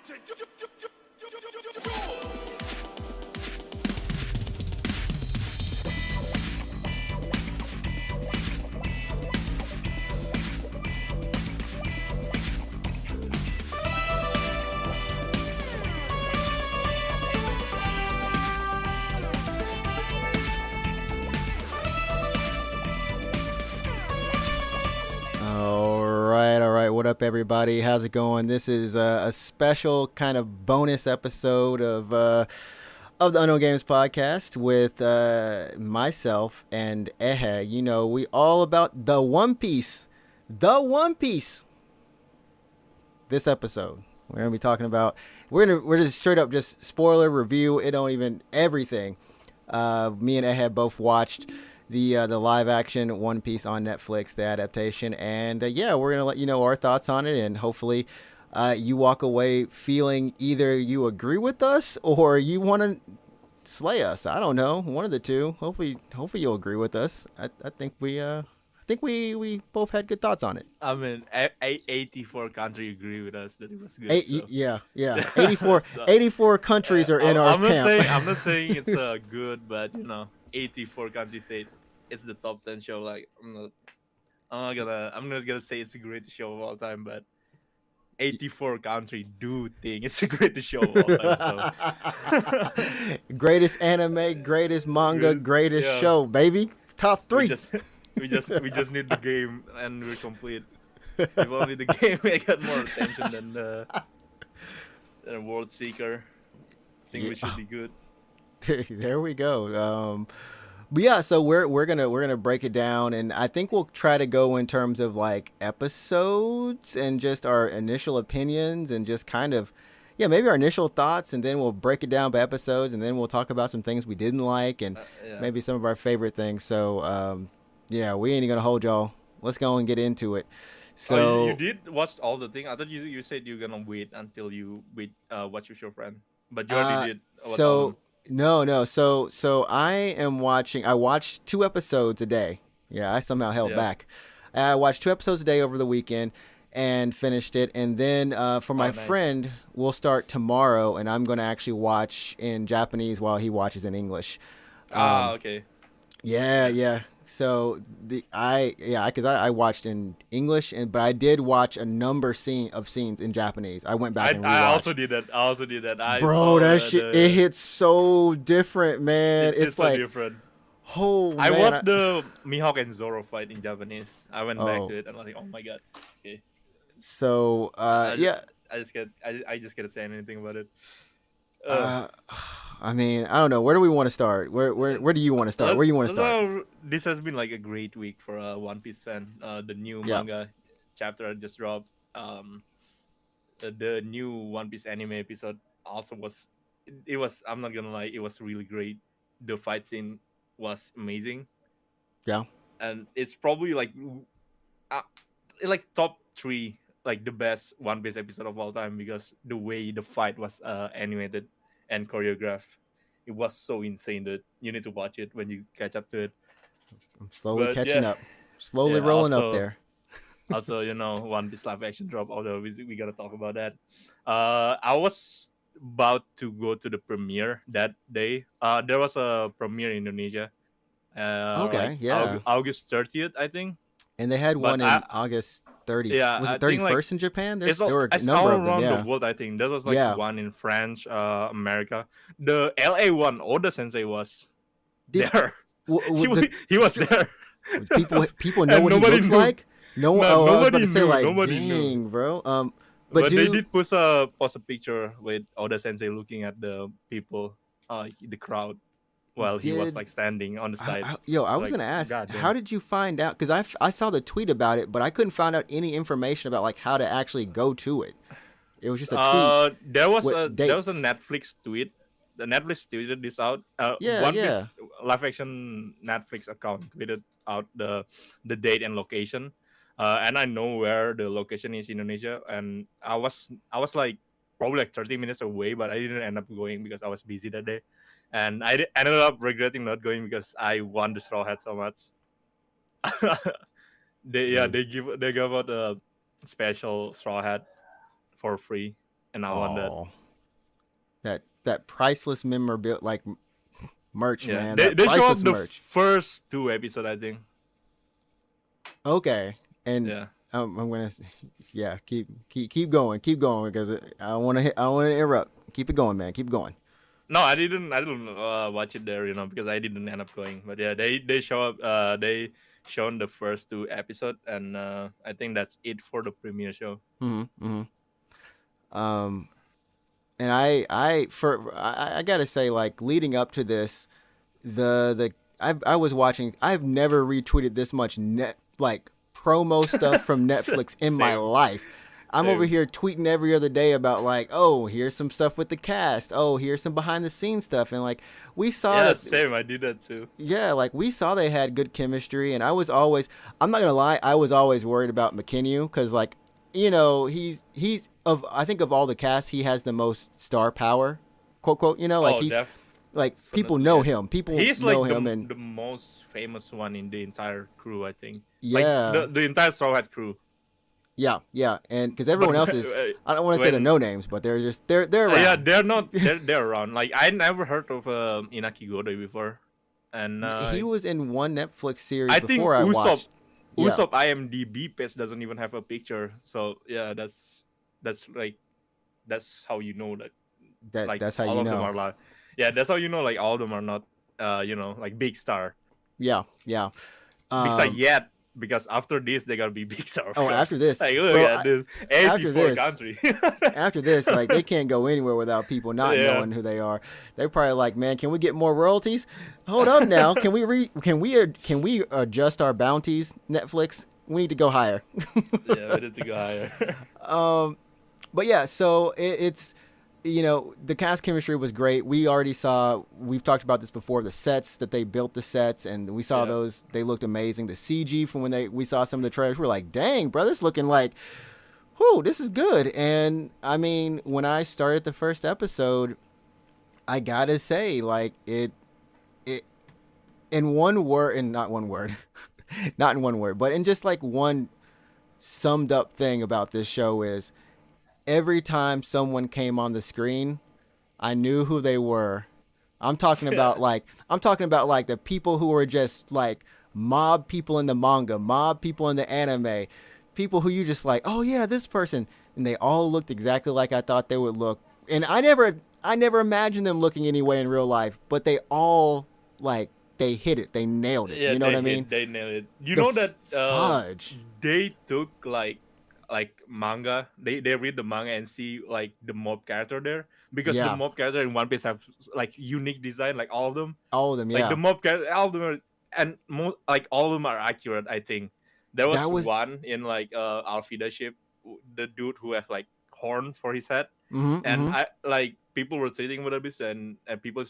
What up, everybody? How's it going? This is a special kind of bonus episode of the Unknown Games podcast with myself and Ehe. You know, we all about the One Piece. This episode, we're gonna be talking about. We're just straight up just spoiler review. It don't even everything. Me and Ehe both watched the live action One Piece on Netflix, the adaptation, and yeah, we're gonna let you know our thoughts on it, and hopefully you walk away feeling either you agree with us or you want to slay us. I don't know, one of the two. Hopefully you'll agree with us. I think we both had good thoughts on it. I mean, 84 countries agree with us that it was good. Yeah. 84, so, 84 countries are in our camp. I'm not saying it's good, but you know, 84 countries say it's the top 10 show. Like I'm not gonna say it's the greatest show of all time, but 84 countries do think it's the greatest show of all time. So. Greatest anime, greatest manga, greatest show, baby. Top 3. We just need the game and we're complete. If only the game got more attention than the World Seeker. I think we should be good. There we go. But yeah, so we're gonna break it down, and I think we'll try to go in terms of like episodes and just our initial opinions and just kind of maybe our initial thoughts, and then we'll break it down by episodes, and then we'll talk about some things we didn't like and maybe some of our favorite things. So we ain't gonna hold y'all. Let's go and get into it. So you did watch all the thing. I thought you said you're gonna wait until you watch with your friend, but you already did. No. So I watched 2 episodes a day. Yeah, I somehow held back. I watched 2 episodes a day over the weekend and finished it. And then for my friend, we'll start tomorrow, and I'm going to actually watch in Japanese while he watches in English. Okay. Yeah. So because I watched in English, but I did watch a number of scenes in Japanese. I went back and rewatched. I also did that. Bro, that shit, it hits so different, man. It's like so different. Oh, I watched the Mihawk and Zoro fight in Japanese. I went back to it and I was like, oh my god. Okay. So I just can't say anything about it. I mean, I don't know. Where do we want to start? Where do you want to start? Where do you want to start? This has been like a great week for a One Piece fan. The new manga chapter just dropped. The new One Piece anime episode also was. It was. I'm not gonna lie. It was really great. The fight scene was amazing. Yeah. And it's probably like top 3, like the best One Piece episode of all time, because the way the fight was animated and choreographed, it was so insane that you need to watch it when you catch up to it. I'm slowly catching up, rolling up there. Also, One Piece live action drop, although we gotta talk about that. I was about to go to the premiere that day. There was a premiere in Indonesia. August 30th, I think. And they had one in August 30th. Yeah, was it 31st in Japan? There were a it's number all of them. around the world, I think. There was one in France, America. The LA one, Oda Sensei was there. He was there. People know what he looks like? I was about to say, like, dang, bro. But they did post a picture with Oda Sensei looking at the people, the crowd, while he was like standing on the side. I was gonna ask, how did you find out? Because I saw the tweet about it, but I couldn't find out any information about like how to actually go to it. It was just a tweet. There was a Netflix tweet. The Netflix tweeted this out. One Piece live action Netflix account tweeted out the date and location. And I know where the location is in Indonesia, and I was like probably like 30 minutes away, but I didn't end up going because I was busy that day, and I ended up regretting not going because I want the Straw Hat so much. They gave out a special Straw Hat for free and I want that. Oh, that priceless memorabilia, like merch, Yeah, man. they That show up priceless the merch. first 2 episodes, I think. Okay, and Yeah. I'm gonna, yeah, keep going because I want to interrupt. Keep it going, man. Keep going. No, I didn't watch it there, because I didn't end up going. But yeah, they show up. They shown the first 2 episodes, and I think that's it for the premiere show. Mm-hmm. Um, and I gotta say, like leading up to this, I was watching. I've never retweeted this much like promo stuff from Netflix in my Same. life. I'm over Same. here tweeting every other day about like, oh, here's some stuff with the cast. Oh, here's some behind the scenes stuff, and like we saw Yeah, that. same. I did that too. Yeah, like we saw they had good chemistry, and I'm not gonna lie, I was always worried about McKinney because like, he's I think of all the cast, he has the most star power, quote quote. Like Oh, like people definitely. know Yes. him, people He's know like him, and the most famous one in the entire crew, I think. Like yeah, the entire Straw Hat crew. yeah, and because everyone else is, I don't want to say they're when no names, but they're just they're yeah, around. they're not they're around. Like I never heard of Inaki Godoy before, and He was in one Netflix series I think before I watched. Yeah, Usopp IMDb page doesn't even have a picture. So yeah, that's like that's how you know that like that's how all you of them know. are like yeah, that's how you know like all of them are not like big star. Yeah. Big star Um, yet, because after this they gotta be big star. Of course. After this, Like look bro, at this after 84 this, country. after this, like they can't go anywhere without people not Yeah. knowing who they are. They're probably like, man, can we get more royalties? Hold up now, can we adjust our bounties? Netflix, we need to go higher. Yeah, we need to go higher. But yeah, so it's the cast chemistry was great. We've talked about this before, the sets that they built, the sets, and we saw Yeah. those, they looked amazing. The CG from when we saw some of the trailers, we're like, dang, bro, this looking like, whoo, this is good. And I mean, when I started the first episode, I gotta say, like it in one word, and not one word, not in one word, but in just like one summed up thing about this show is every time someone came on the screen, I knew who they were. I'm talking about like the people who were just like mob people in the manga, mob people in the anime, people who you just like, oh yeah, this person, and they all looked exactly like I thought they would look. And I never imagined them looking anyway in real life, but they all like they hit it, they nailed it. Yeah, You know what I mean? They nailed it. You The know that fudge. they took like manga. They read the manga and see like the mob character there, because the Yeah, mob character in One Piece have like unique design, like all of them. all of them. Like Yeah, the mob character, all of them are, and like all of them are accurate. I think there was that was. one in like Alfida ship, the dude who has like horn for his head, and Mm-hmm. I like people were treating with this, and people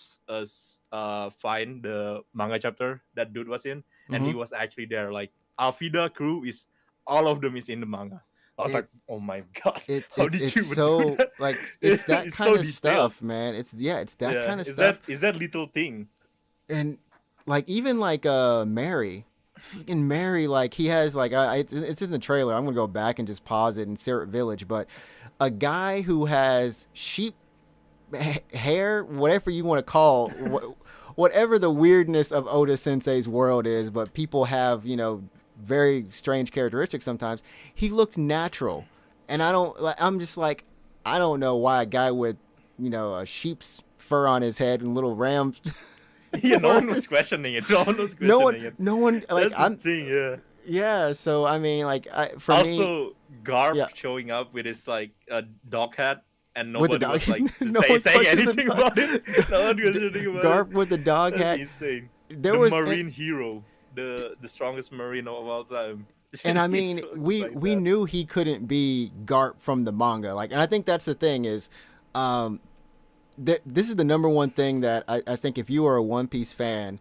find the manga chapter that dude was in, and Mm-hmm. he was actually there. Like Alfida crew is all of them is in the manga. I was It like, oh my god, it how it's did it's you even do so that? like it's that It's kind so of detailed. stuff, man. It's that Yeah, kind of stuff. is that little thing? And like even like Mary, freaking Mary, like he has like it's in the trailer. I'm gonna go back and just pause it in Syrup Village, but a guy who has sheep hair, whatever you want to call whatever the weirdness of Oda Sensei's world is, but people have very strange characteristics sometimes. He looked natural, and I'm just like, I don't know why a guy with a sheep's fur on his head and little rams. Yeah, no one was questioning it. No one was questioning it. No one like That's the thing, yeah. yeah. So I mean, like for me, Also, Garp yeah, showing up with his like dog hat, and with the nobody dog, was like no one saying questioned the anything dog. about it. No one was anything about Garp it. with the dog That's hat. insane. There The was, marine hero, the strongest marine of all time. and I He mean, looks we like we that. knew he couldn't be Garp from the manga. Like, and I think that's the thing is, um, this is the number one thing that I think if you are a One Piece fan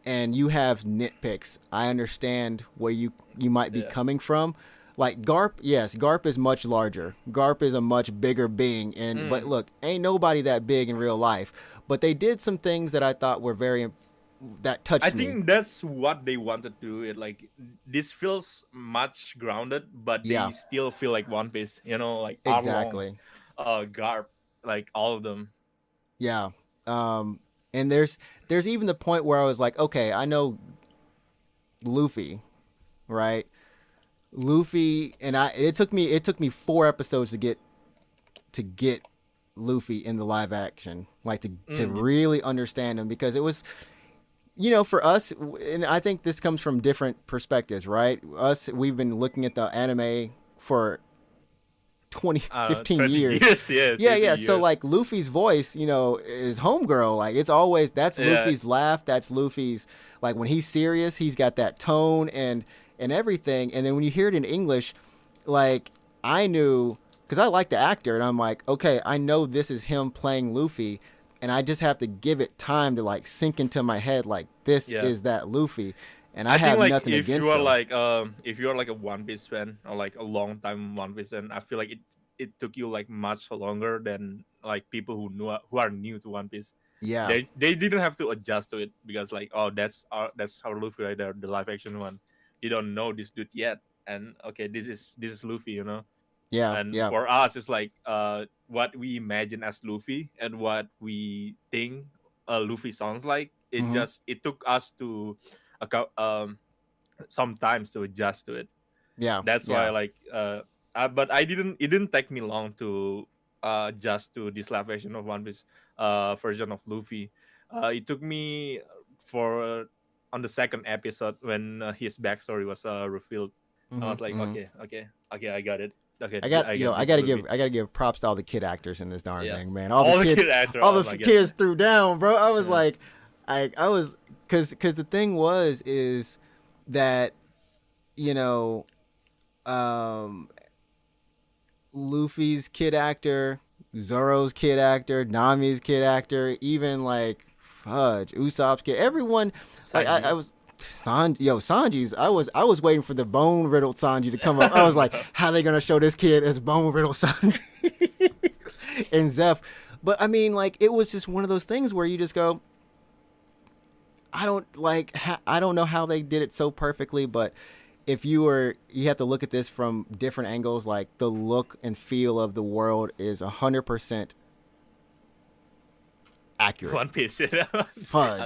and you have nitpicks, I understand where you might be Yeah. coming from. Like Garp, yes, Garp is much larger. Garp is a much bigger being, and but Mm. look, ain't nobody that big in real life. But they did some things that I thought were that touched I me. think that's what they wanted to do. It like this feels much grounded, but Yeah, they still feel like One Piece. You know, like arm long. exactly. garb, like all of them. Yeah. And there's even the point where I was like, okay, I know Luffy, right? Luffy, and it took me 4 episodes to get Luffy in the live action, like to Mm, really understand him, because it was, for us, and I think this comes from different perspectives, right? We've been looking at the anime for 20, 15 20 years. years, yeah, Yeah, 20 yeah. So years. like Luffy's voice, is homegirl. Like it's always that's Yeah, Luffy's laugh. That's Luffy's, like when he's serious, he's got that tone and everything. And then when you hear it in English, like I knew, because I like the actor, and I'm like, okay, I know this is him playing Luffy, and I just have to give it time to like sink into my head, like this yeah. is that Luffy, and I I think have like nothing against him. if you are like a One Piece fan or like a long time One Piece fan, I feel like it took you like much longer than like people who are new to One Piece. Yeah. They didn't have to adjust to it because like, oh, that's our Luffy right there, the live action one. You don't know this dude yet, and okay, this is Luffy, Yeah. And Yeah. for us, it's like what we imagine as Luffy and what we think Luffy sounds like. Hmm. It took us to sometimes to adjust to it. Yeah. That's why Yeah. but I didn't it didn't take me long to adjust to this live version of One Piece version of Luffy. It took me for on the second episode when his backstory was revealed. I Hmm. was like, Hmm. okay, I got it. Okay, I got I yo. get I this gotta give. Luffy. I gotta give props to all the kid actors in this darn Yeah, thing, man. all the kid actor. All Oh the my god. kids threw down, bro. I was Yeah. like, I was, cause the thing is that you know, um, Luffy's kid actor, Zoro's kid actor, Nami's kid actor, even like Fudge, Usopp's kid. Everyone, like I Sanji. was. Sanji's. I was waiting for the bone riddled Sanji to come up. I was like, No. how they gonna show this kid as bone riddled Sanji and Zeph? But I mean, like, it was just one of those things where you just go, I don't know how they did it so perfectly, but if you have to look at this from different angles. Like the look and feel of the world is 100% accurate. One Piece, Fudge.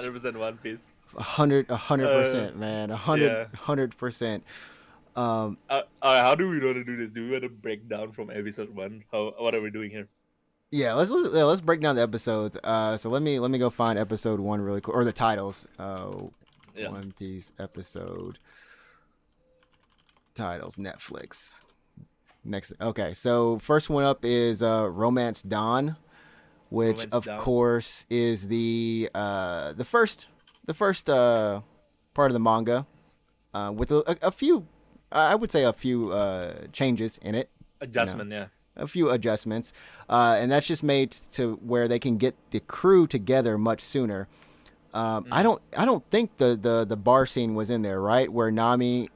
100% One Piece. A hundred Uh, percent, man. yeah. 100%. Um, How do we want to do this? Do we want to break down from episode one? What are we doing here? yeah, let's break down the episodes. So let me go find episode one really quick, or the titles. Yeah, One Piece episode titles, Netflix. Next, okay. So first one up is Romance Dawn, which Romance of Down. course is the first part of the manga, with a few, I would say a few changes in it. You know, Adjustment, yeah. a few adjustments, and that's just made to where they can get the crew together much sooner. I Mm. don't think the bar scene was in there, right? Where Nami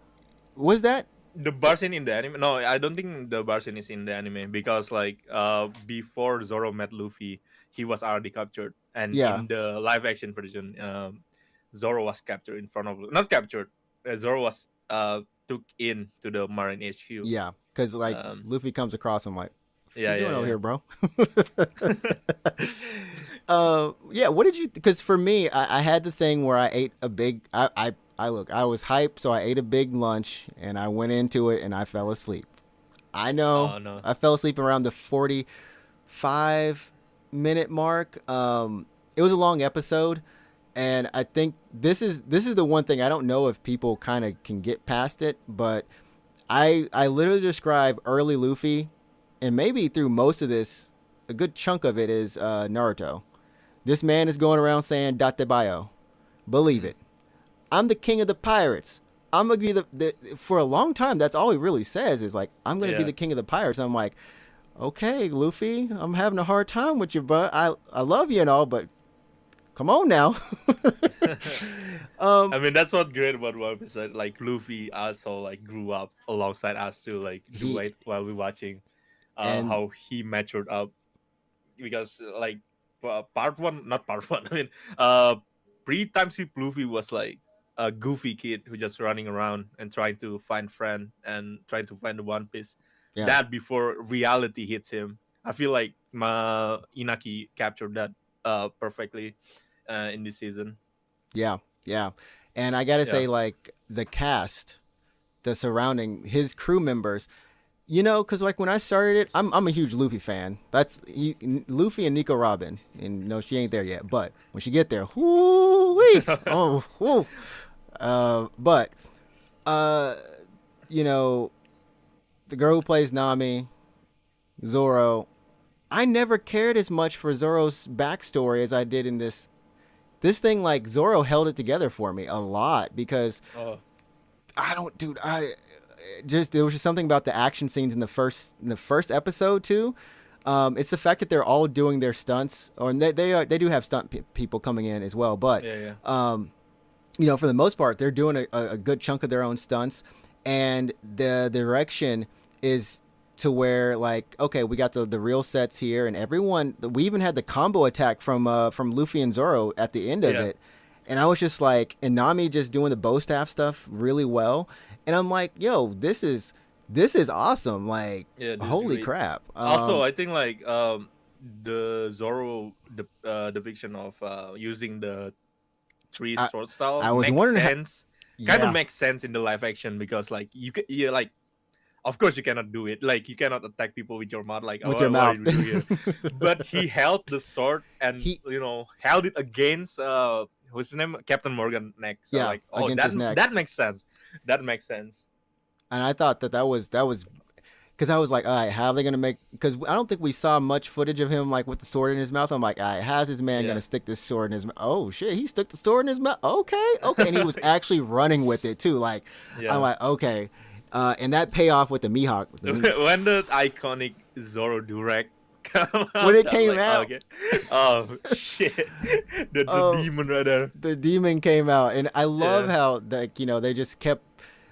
was that? The bar scene in the anime? No, I don't think the bar scene is in the anime because like before Zoro met Luffy, he was already captured, and Yeah, in the live action version, Zoro was captured in front of not captured. Zoro was took in to the Marine HQ. yeah, because like Um, Luffy comes across him like, "What yeah, you doing over yeah, here, bro?" Yeah. What did you? Because for me, I had the thing where I ate a big. I was hyped, so I ate a big lunch and I went into it and I fell asleep. I know Oh no. I fell asleep around the 45-minute mark. It was a long episode, and I think this is the one thing I don't know if people kind of can get past it, but I literally describe early Luffy, and maybe through most of this, a good chunk of it is Naruto. This man is going around saying "Date Bayo," believe Mm. it. I'm the king of the pirates. I'm gonna be the for a long time. That's all he really says is like, I'm gonna be Yeah. the king of the pirates. I'm like, okay, Luffy, I'm having a hard time with you, but I love you and all, but come on now. um, I mean, that's what great about One Piece, right? Like Luffy also like grew up alongside us too, like he while we watching, and how he matured up because like part one, not part one. I mean, pre-time skip Luffy was like a goofy kid who just running around and trying to find friend and trying to find the One Piece. yeah, That before reality hits him, I feel like Inaki captured that perfectly in this season. Yeah, yeah. And I gotta Yeah. say, like, the cast, the surrounding his crew members, you know, because like when I started it, I'm a huge Luffy fan. Luffy and Nico Robin, and no, she ain't there yet. But when she get there, whoo-wee, oh, whoo. But you know, the girl who plays Nami, Zoro, I never cared as much for Zoro's backstory as I did in this. This thing, like, Zoro held it together for me a lot because Oh. there was just something about the action scenes in the first episode too. It's the fact that they're all doing their stunts, or they do have people coming in as well, but Yeah. you know, for the most part, they're doing a good chunk of their own stunts, and the direction is to where, like, okay, we got the real sets here, and we even had the combo attack from Luffy and Zoro at the end of it, and I was just like, and Nami just doing the bow staff stuff really well, and I'm like, yo, this is awesome, like, holy crap. Also, I think like the Zoro depiction of using the three sword style I was makes wondering sense. Kind of makes sense in the live action because like you like, of course you cannot do it. Like you cannot attack people with your mouth. Like with your mouth. What are you doing here? But he held the sword and held it against what's his name, Captain Morgan neck. So like, against his neck. That makes sense. That makes sense. And I thought that was because I was like, all right, how are they gonna make? Because I don't think we saw much footage of him like with the sword in his mouth. I'm like, all right, how's his man gonna stick this sword in his mouth? Oh shit, he stuck the sword in his mouth. Okay, and he was actually running with it too. Like, I'm like, okay, and that payoff with the Mihawk. When the iconic Zoro Durek when it came out, okay. Oh shit, the demon right there. The demon came out, and I love how they just kept.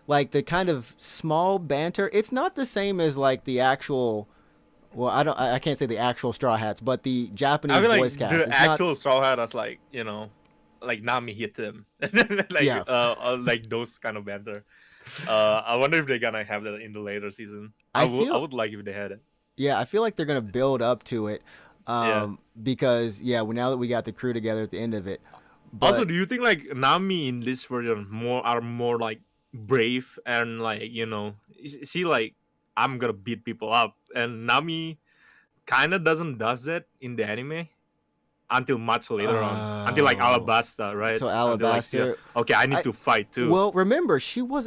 Like the kind of small banter, it's not the same as like the actual. Well, I can't say the actual Straw Hats, but the Japanese voice cast. The actual Straw Hat was like like Nami hit him, like like those kind of banter. I wonder if they're gonna have that in the later season. I would like if they had it. Yeah, I feel like they're gonna build up to it, because now that we got the crew together at the end of it. But, also, do you think like Nami in this version are more like brave and like she like, I'm gonna beat people up, and Nami kind of does that in the anime until much later on, until like Alabasta, right? So Alabasta. Like, okay, I need to fight too. Well, remember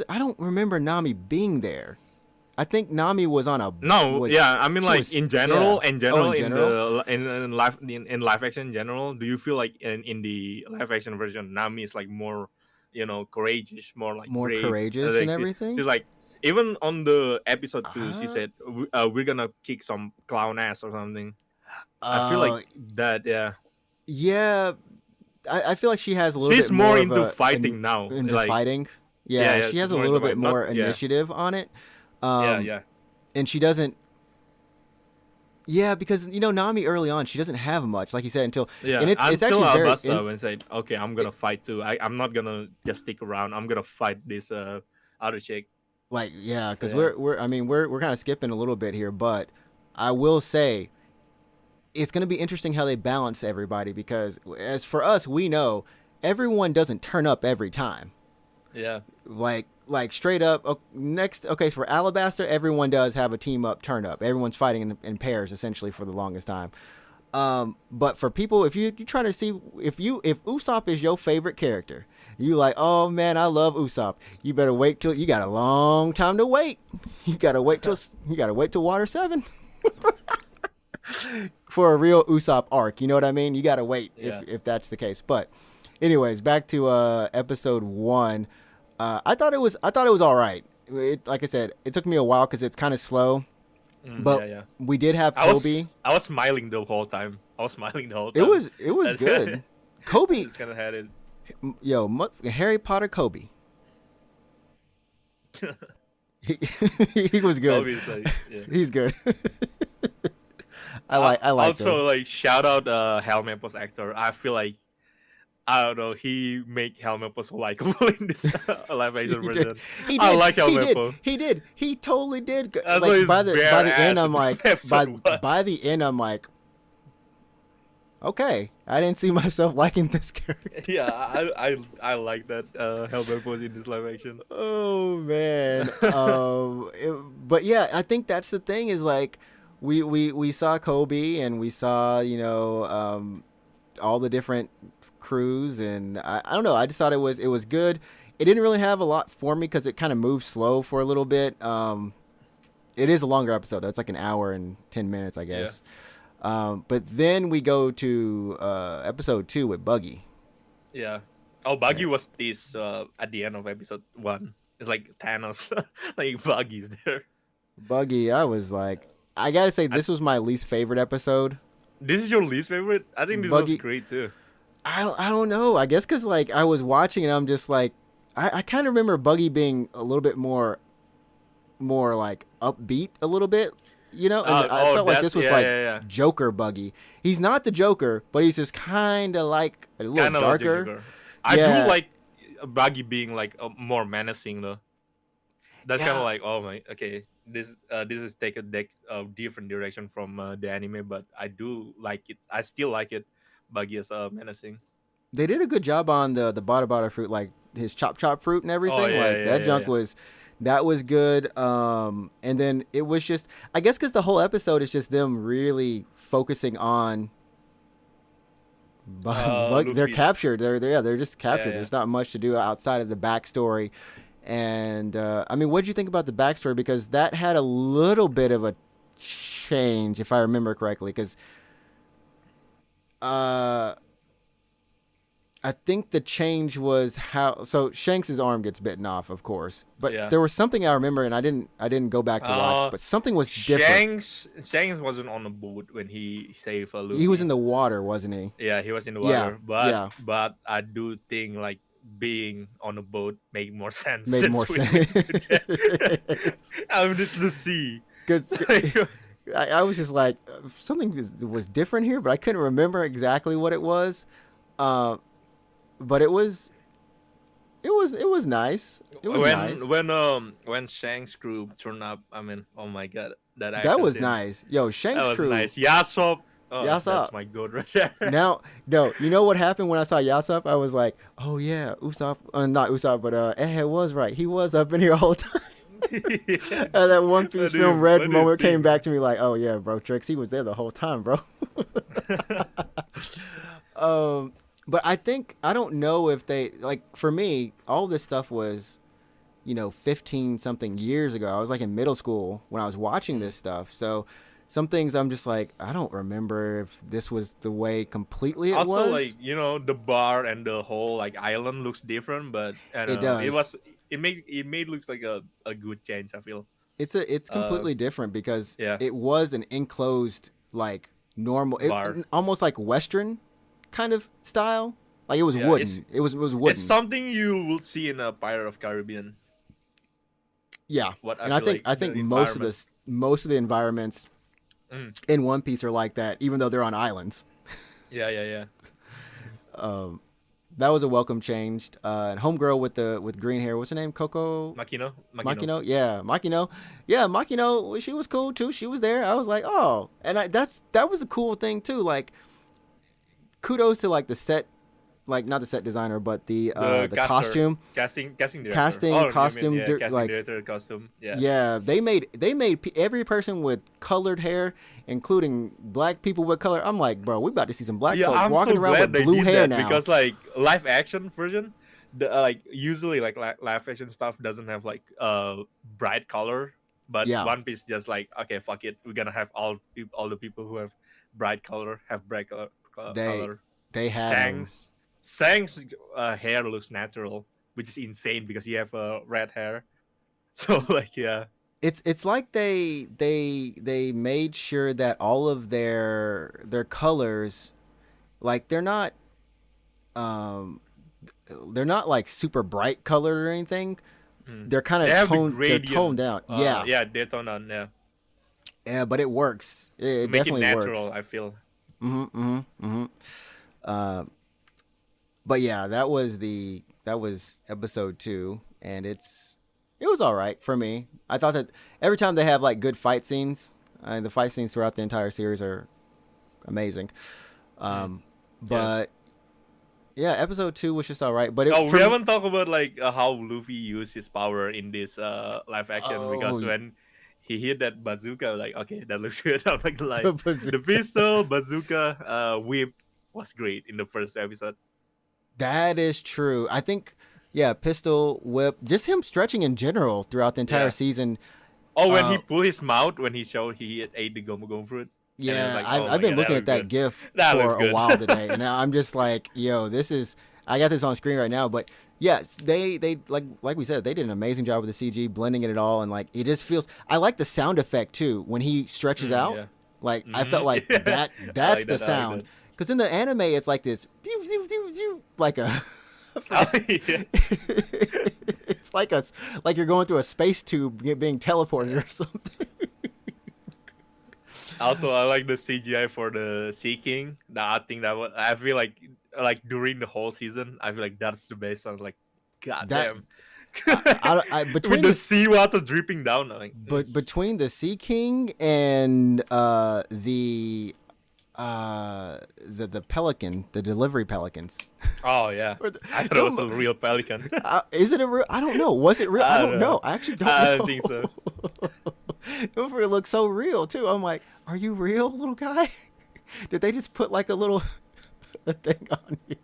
I don't remember Nami being there. I think Nami was on a I mean like in general, in live action in general. Do you feel like in the live action version, Nami is like more courageous, more brave, courageous and everything? She's like, even on the episode 2, she said, we're gonna kick some clown ass or something. I feel like that. Yeah, I feel like she has a little she's bit more into fighting now. Into fighting. Yeah, she has a little bit more initiative on it. And she doesn't. Yeah, because Nami early on, she doesn't have much, like you said, until and it's actually very. And say, okay, I'm gonna fight too. I'm not gonna just stick around. I'm gonna fight this other chick. Like because we're kind of skipping a little bit here, but I will say it's gonna be interesting how they balance everybody, because as for us, we know everyone doesn't turn up every time. Yeah. Like straight up. For Alabasta, everyone does have a team up, turn up. Everyone's fighting in pairs essentially for the longest time. But for people, if you're trying to see if Usopp is your favorite character, you like, oh man, I love Usopp. You better wait till you got a long time to wait. You gotta wait till Water 7 for a real Usopp arc. You know what I mean? You gotta wait if that's the case. But anyways, back to episode 1. I thought it was all right. Like I said, it took me a while because it's kind of slow. But we did have Kobe. I was smiling the whole time. It was good. Kobe. Just kind of had it. Yo, Harry Potter Kobe. he was good. Kobe's like, He's good. I like. Also, like, shout out Helmepos actor. I feel like I don't know. He make Helmeppo so likable in this live action He did. version. He I did. like He did. Helmeppo. He did. He totally did. Also, Like his by bare the end, ass I'm in like episode one. by the end, I'm like, okay, I didn't see myself liking this character. Yeah, I like that Helmeppo in this live action. Oh man. But yeah, I think that's the thing is like we saw Kobe and we saw all the different crews and I don't know. I just thought it was good. It didn't really have a lot for me because it kind of moved slow for a little bit. It is a longer episode. That's like an hour and 10 minutes, I guess. Yeah. But then we go to episode 2 with Buggy. Yeah. Oh, Buggy was this at the end of episode 1. It's like Thanos, like Buggy's there. Buggy, I was like, I gotta say, this was my least favorite episode. This is your least favorite? I think this Buggy, was great too. I don't know. I guess because like I was watching and I'm just like, I kind of remember Buggy being a little bit more like upbeat a little bit. You know, and I felt like this was Joker Buggy. He's not the Joker, but he's just kind of like a little kinda darker. Like I do like Buggy being like more menacing though. That's kind of like, oh my, okay, this is take a different direction from the anime, but I do like it. I still like it. Buggy is menacing. They did a good job on the bada fruit, like his chop fruit and everything. That junk was. That was good. And then it was just, I guess because the whole episode is just them really focusing on they're captured. They're just captured. There's not much to do outside of the backstory. And I mean, what did you think about the backstory? Because that had a little bit of a change, if I remember correctly. Because I think the change was so Shanks' arm gets bitten off, of course, but there was something I remember, and I didn't go back to watch, but something was different. Shanks wasn't on the boat when he saved Luffy. He was in the water, wasn't he? Yeah, he was in the water. But I do think like being on a boat made more sense. Made more sense. I mean, it's the sea. Because I was just like, something was different here, but I couldn't remember exactly what it was. But it was nice. It was nice. When Shanks' crew turned up, I mean, oh my god, that was nice. Yo, Shanks' crew. Nice. Yasop. Oh, Yasop. That's my goat right there. Now, no, you know what happened when I saw Yasop? I was like, oh yeah, Usopp, not Usopp, but Egghead was right. He was up in here all the time. That One Piece film Red moment came back to me like, oh yeah, bro, Trix, he was there the whole time, bro. But I don't know if they, like, for me, all this stuff was, 15 something years ago. I was like in middle school when I was watching this stuff. So some things I'm just like, I don't remember if this was the way completely it was. Also, like, the bar and the whole like island looks different, but it does. It made looks like a good change, I feel. It's completely different because it was an enclosed, like, normal, almost like Western kind of style. Like, it was wooden. It was wooden. It's something you will see in a Pirate of Caribbean. Yeah. I think most of the environments in One Piece are like that, even though they're on islands. Yeah. That was a welcome change. And homegirl with green hair, what's her name? Coco? Makino. Yeah, Makino. Yeah, Makino. She was cool too. She was there. I was like, oh, and that was a cool thing too. Like, kudos to like the set, like not the set designer, but the costume, casting director. Costume director, costume. Yeah, they made every person with colored hair, including black people with color. I'm like, bro, we about to see some black folks walking around with blue hair now. Because like live action version, like usually like live action stuff doesn't have like bright color, but One Piece just like, okay, fuck it, we're gonna have all the people who have bright color have bright color. They have Sang's hair looks natural, which is insane because he have red hair. So like, yeah, it's like they made sure that all of their colors, like they're not like super bright colored or anything. They're kind of toned down. They're toned down. Yeah, but it works. It make definitely it natural, works. I feel. But yeah, that was episode 2, and it was all right for me. I thought that every time they have like good fight scenes, the fight scenes throughout the entire series are amazing. But yeah, episode 2 was just all right. But we haven't talked about like how Luffy used his power in this live action, because when he hit that bazooka, like, okay, that looks good. I'm like, the pistol, bazooka, whip was great in the first episode. That is true. I think, yeah, pistol, whip, just him stretching in general throughout the entire season. Oh, when he pulled his mouth, when he showed he ate the gomu fruit. Yeah, like, I've been looking at that GIF for a while today, and I'm just like, yo, I got this on screen right now, but yes, they like we said, they did an amazing job with the CG, blending it all, and like, it just feels, I like the sound effect too, when he stretches out. Yeah. Like, I felt like that's like the sound. Because in the anime, it's like this, like a, it's like you're going through a space tube being teleported or something. Also, I like the CGI for the Sea King. I think I feel like during the whole season, I feel like that's the best one. Like, goddamn. Between with the seawater dripping down. But between the Sea King and the pelican, the delivery pelicans. Oh yeah, I thought it was a real pelican. Is it a real? I don't know. Was it real? I don't know. I actually don't know. I think so. It looked so real too. I'm like, are you real, little guy? Did they just put like a little thing on you?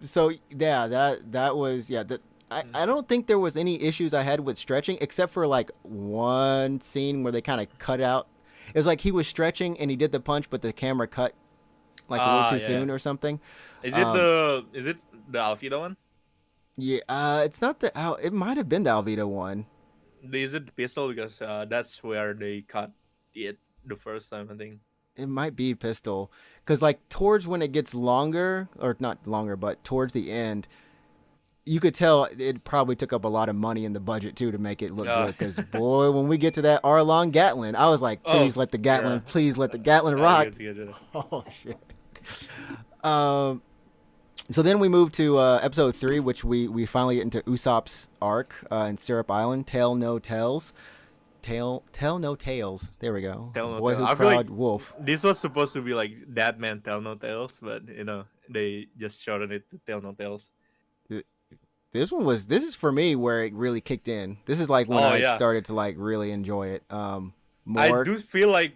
So yeah, that was I don't think there was any issues I had with stretching, except for like one scene where they kind of cut out. It was like he was stretching and he did the punch, but the camera cut like a little too soon or something. Is it the Alvida one? Yeah, it's not it might have been the Alvida one. Is it the pistol? Because that's where they cut it the first time, I think. It might be pistol, because like towards when it gets longer, or not longer, but towards the end, you could tell it probably took up a lot of money in the budget too to make it look good. Because boy, when we get to that Arlong Gatlin, I was like, please let the Gatlin, please let the Gatlin rock. Oh shit. So then we move to episode 3, which we finally get into Usopp's arc in Syrup Island. Tell no tales. Tell no tales. There we go. Boy who cried wolf. This was supposed to be like That Man Tell No Tales, but they just shortened it to Tell No Tales. This is for me where it really kicked in. This is like when I started to like really enjoy it. More. I do feel like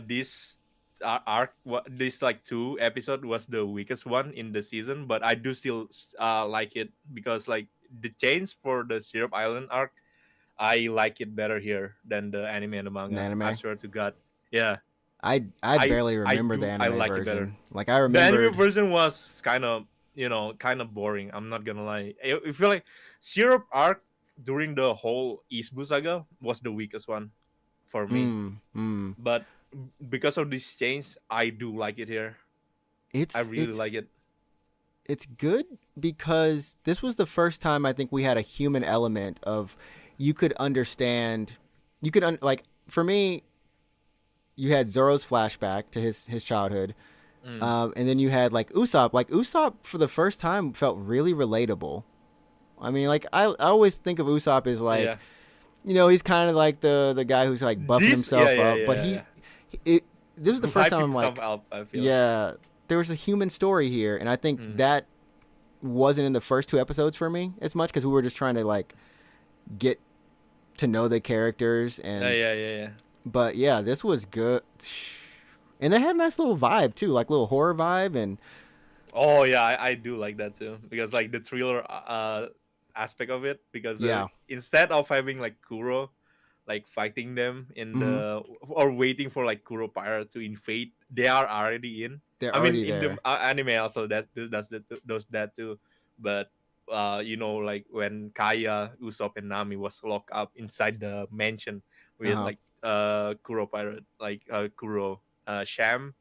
this arc, this like 2 episode was the weakest one in the season, but I do still like it, because like the change for the Syrup Island arc, I like it better here than the anime and the manga. I swear to God. Yeah. I barely remember the anime like version. It better. Like I remember the anime version was kind of boring. I'm not gonna lie. I feel like Syrup arc during the whole Eastbu saga was the weakest one for me. But because of this change, I do like it here. I really like it. It's good because this was the first time I think we had a human element of you could understand. Like for me, you had Zoro's flashback to his childhood. And then you had like Usopp. Like Usopp for the first time felt really relatable. I mean, like I always think of Usopp as like, he's kind of like the guy who's like buffing himself up. But this is the first time I'm like, there was a human story here, and I think that wasn't in the first 2 episodes for me as much, because we were just trying to like get to know the characters and But yeah, this was good. And they had a nice little vibe too, like little horror vibe. And oh yeah, I do like that too, because like the thriller aspect of it, because instead of having like Kuro like fighting them in the or waiting for like Kuro Pirate to invade, they are already in. In the anime also that does that too. But like when Kaya, Usopp, and Nami was locked up inside the mansion with like Kuro Pirate, like Kuro, Sham,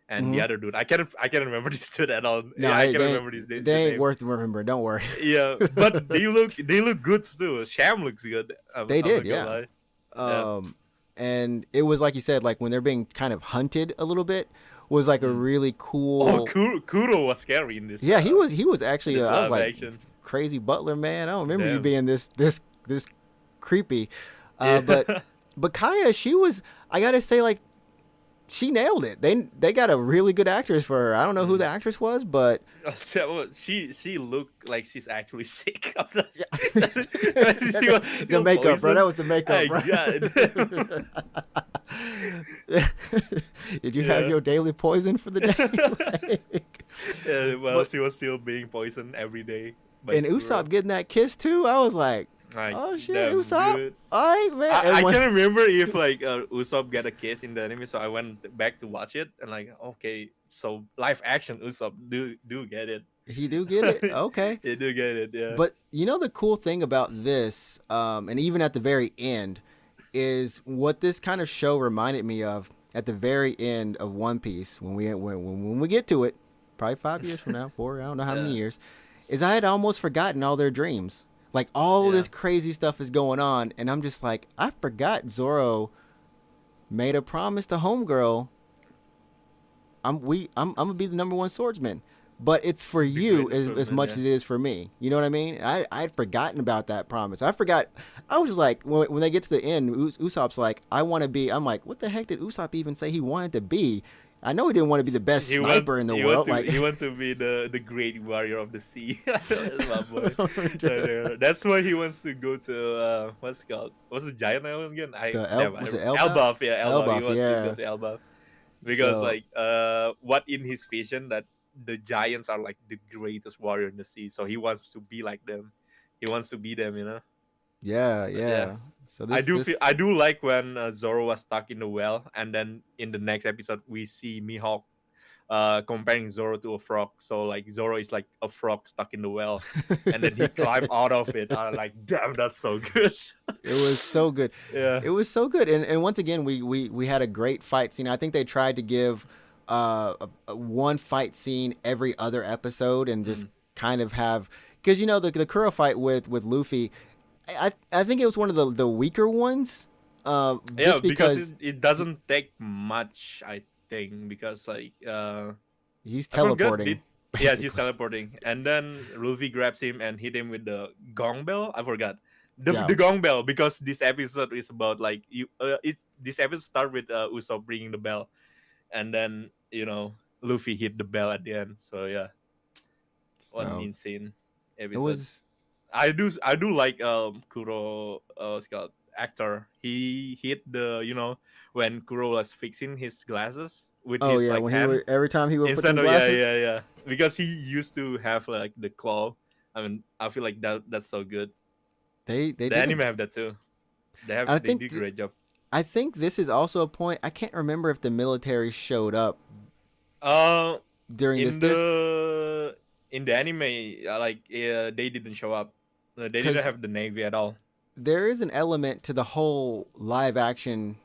and the other dude. I can't remember this dude at all. No, I can't remember these names. They ain't worth remembering. Don't worry. Yeah, but they look good too. Sham looks good. They did, yeah. and it was like you said, like when they're being kind of hunted a little bit, was like a really cool. Oh, Kuro was scary in this. Yeah, he was actually. I was like, action. crazy butler, man. I don't remember you Damn. being this creepy. Yeah. But Kaya, she was. I gotta say, like, she nailed it. They got a really good actress for her. I don't know who the actress was, but she looked like she's actually sick. The makeup, bro. That was the makeup, bro. Did you have your daily poison for the day? Yeah, well, she was still being poisoned every day. And Usopp getting that kiss too. I was like, oh shit, Usopp! Dude. All right, man. I can't remember if like Usopp got a kiss in the anime, so I went back to watch it and like, okay, so live action Usopp do get it. He do get it. Okay, he do get it. Yeah. But you know the cool thing about this, and even at the very end, is what this kind of show reminded me of at the very end of One Piece when we get to it, probably 5 years from now, 4, I don't know how many years, is I had almost forgotten all their dreams. Like all this crazy stuff is going on, and I'm just like, I forgot Zoro made a promise to Homegirl. I'm gonna be the number one swordsman, but it's for you as much as it is for me. You know what I mean? I'd forgotten about that promise. I forgot. I was just like, when they get to the end, Usopp's like, I want to be. I'm like, what the heck did Usopp even say he wanted to be? I know he didn't want to be the best sniper in the world. He wants to be the great warrior of the sea. That's my boy. That's why he wants to go to what's it called? What's the giant island again? Was it Elbaf? Elbaf, yeah, Elbaf. He wants to go to Elbaf because what in his vision that the giants are like the greatest warrior in the sea. So he wants to be like them. He wants to be them, you know. Yeah. So I do like when Zoro was stuck in the well, and then in the next episode we see Mihawk comparing Zoro to a frog. So like Zoro is like a frog stuck in the well, and then he climbed out of it. I'm like, damn, that's so good. It was so good. Yeah, it was so good. And once again, we had a great fight scene. I think they tried to give one fight scene every other episode, and just kind of have, because you know the Kuro fight with Luffy. I think it was one of the weaker ones. Just because it doesn't take much, I think, because like he's teleporting. He's teleporting, and then Luffy grabs him and hit him with the gong bell. I forgot the gong bell, because this episode is about like this episode start with Usopp ringing the bell, and then Luffy hit the bell at the end. So yeah, what an insane episode. It was. I do like Kuro actor. He hit the when Kuro was fixing his glasses with his hand. Every time he would put the glasses. Yeah. Because he used to have like the claw. I mean, I feel like that's so good. The anime have that too. They do a great job. I think this is also a point. I can't remember if the military showed up during this. In the anime, they didn't show up. They didn't have the Navy at all. There is an element to the whole live action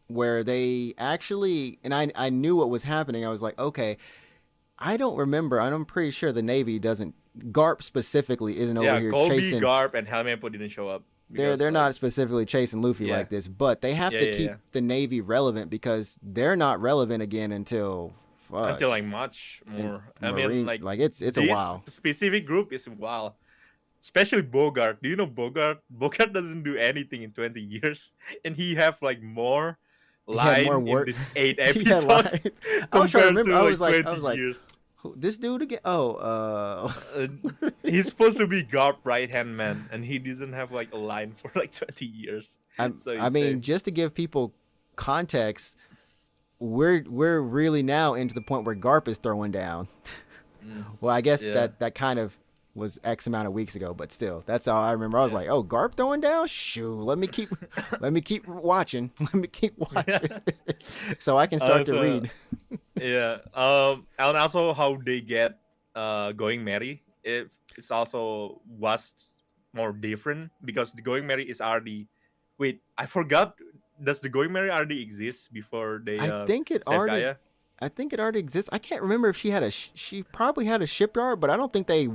where they actually, and I knew what was happening. I was like, okay, I don't remember, and I'm pretty sure the Navy doesn't. Garp specifically isn't over here chasing. Garp, and Helmeppo didn't show up. They're not specifically chasing Luffy like this, but they have to keep the Navy relevant, because they're not relevant again until like much more. I mean, like it's a while. Specific group is a while. Especially Bogart. Do you know Bogart? Bogart doesn't do anything in 20 years, and he have like more line in this 8 episodes. I was trying to remember. I was like, years. This dude again? He's supposed to be Garp right hand man, and he doesn't have like a line for like 20 years. I mean, just to give people context, we're really now into the point where Garp is throwing down. Well, I guess that kind of was X amount of weeks ago, but still, that's all I remember. I was like, oh, Garp throwing down? Shoot, let me keep watching. Let me keep watching so I can start to read. And also how they get Going Merry. It's also was more different, because the Going Merry is already. Wait, I forgot. Does the Going Merry already exist before they? I think it already exists. I can't remember if she probably had a shipyard, but I don't think they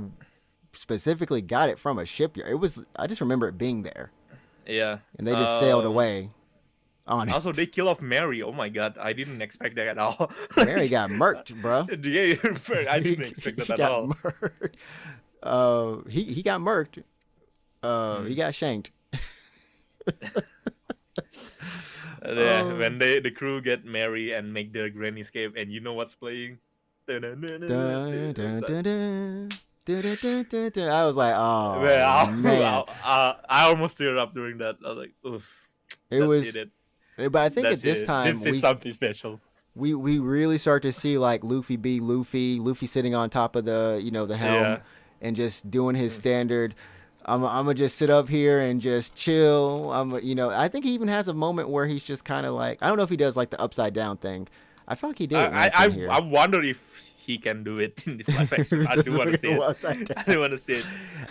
specifically got it from a shipyard. I just remember it being there. Yeah. And they just sailed away. on it. Also, they kill off Mary. Oh my god, I didn't expect that at all. Mary got murked, bro. Yeah, I didn't expect that He at got all. murked. He got murked. He got shanked. When the crew get Mary and make their grand escape, and you know what's playing? Dun, dun, dun, dun. I was like, Man, oh man, I almost teared up during that. I was like, oof, it that's was. it. But I think That's at this it. time This is something special. we really start to see like Luffy be Luffy sitting on top of the the helm Yeah. and just doing his standard. I'm gonna just sit up here and just chill. I think he even has a moment where he's just kind of like, I don't know if he does like the upside down thing. I felt like he did it once in here. I wonder if he can do it in this live action. I do want to see it. I do want to see it.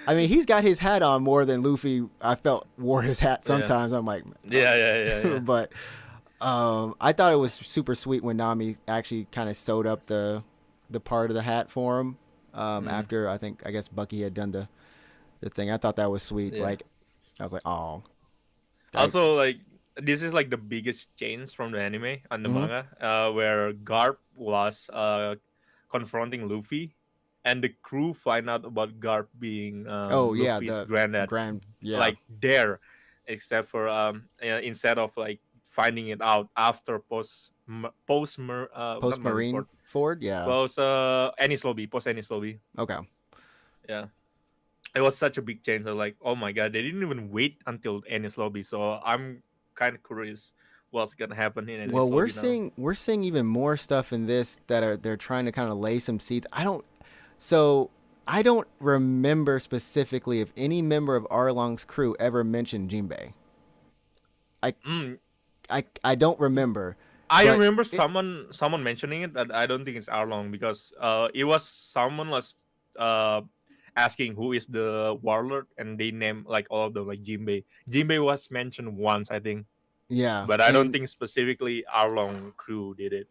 I mean, he's got his hat on more than Luffy. I felt wore his hat sometimes. I'm like, Yeah. But I thought it was super sweet when Nami actually kind of sewed up the part of the hat for him after I guess Bucky had done the thing. I thought that was sweet. Yeah. Like, I was like, oh. Also, like, this is like the biggest change from the anime and the manga, where Garp was confronting Luffy, and the crew find out about Garp being Luffy's the granddad, like there, except for instead of like finding it out after post Marine Ford, post Enies Lobby. Okay. Yeah. It was such a big change. I was like, oh my god, they didn't even wait until Enies Lobby. So I'm kind of curious what's gonna happen in Enies Lobby now. we're seeing even more stuff in this that they're trying to kind of lay some seeds. I don't remember specifically if any member of Arlong's crew ever mentioned Jinbei. I don't remember. I remember someone mentioning it, but I don't think it's Arlong because it was someone was asking who is the warlord, and they name like all of them like Jinbei. Jinbei was mentioned once, I think. Yeah, but I don't think specifically Arlong crew did it.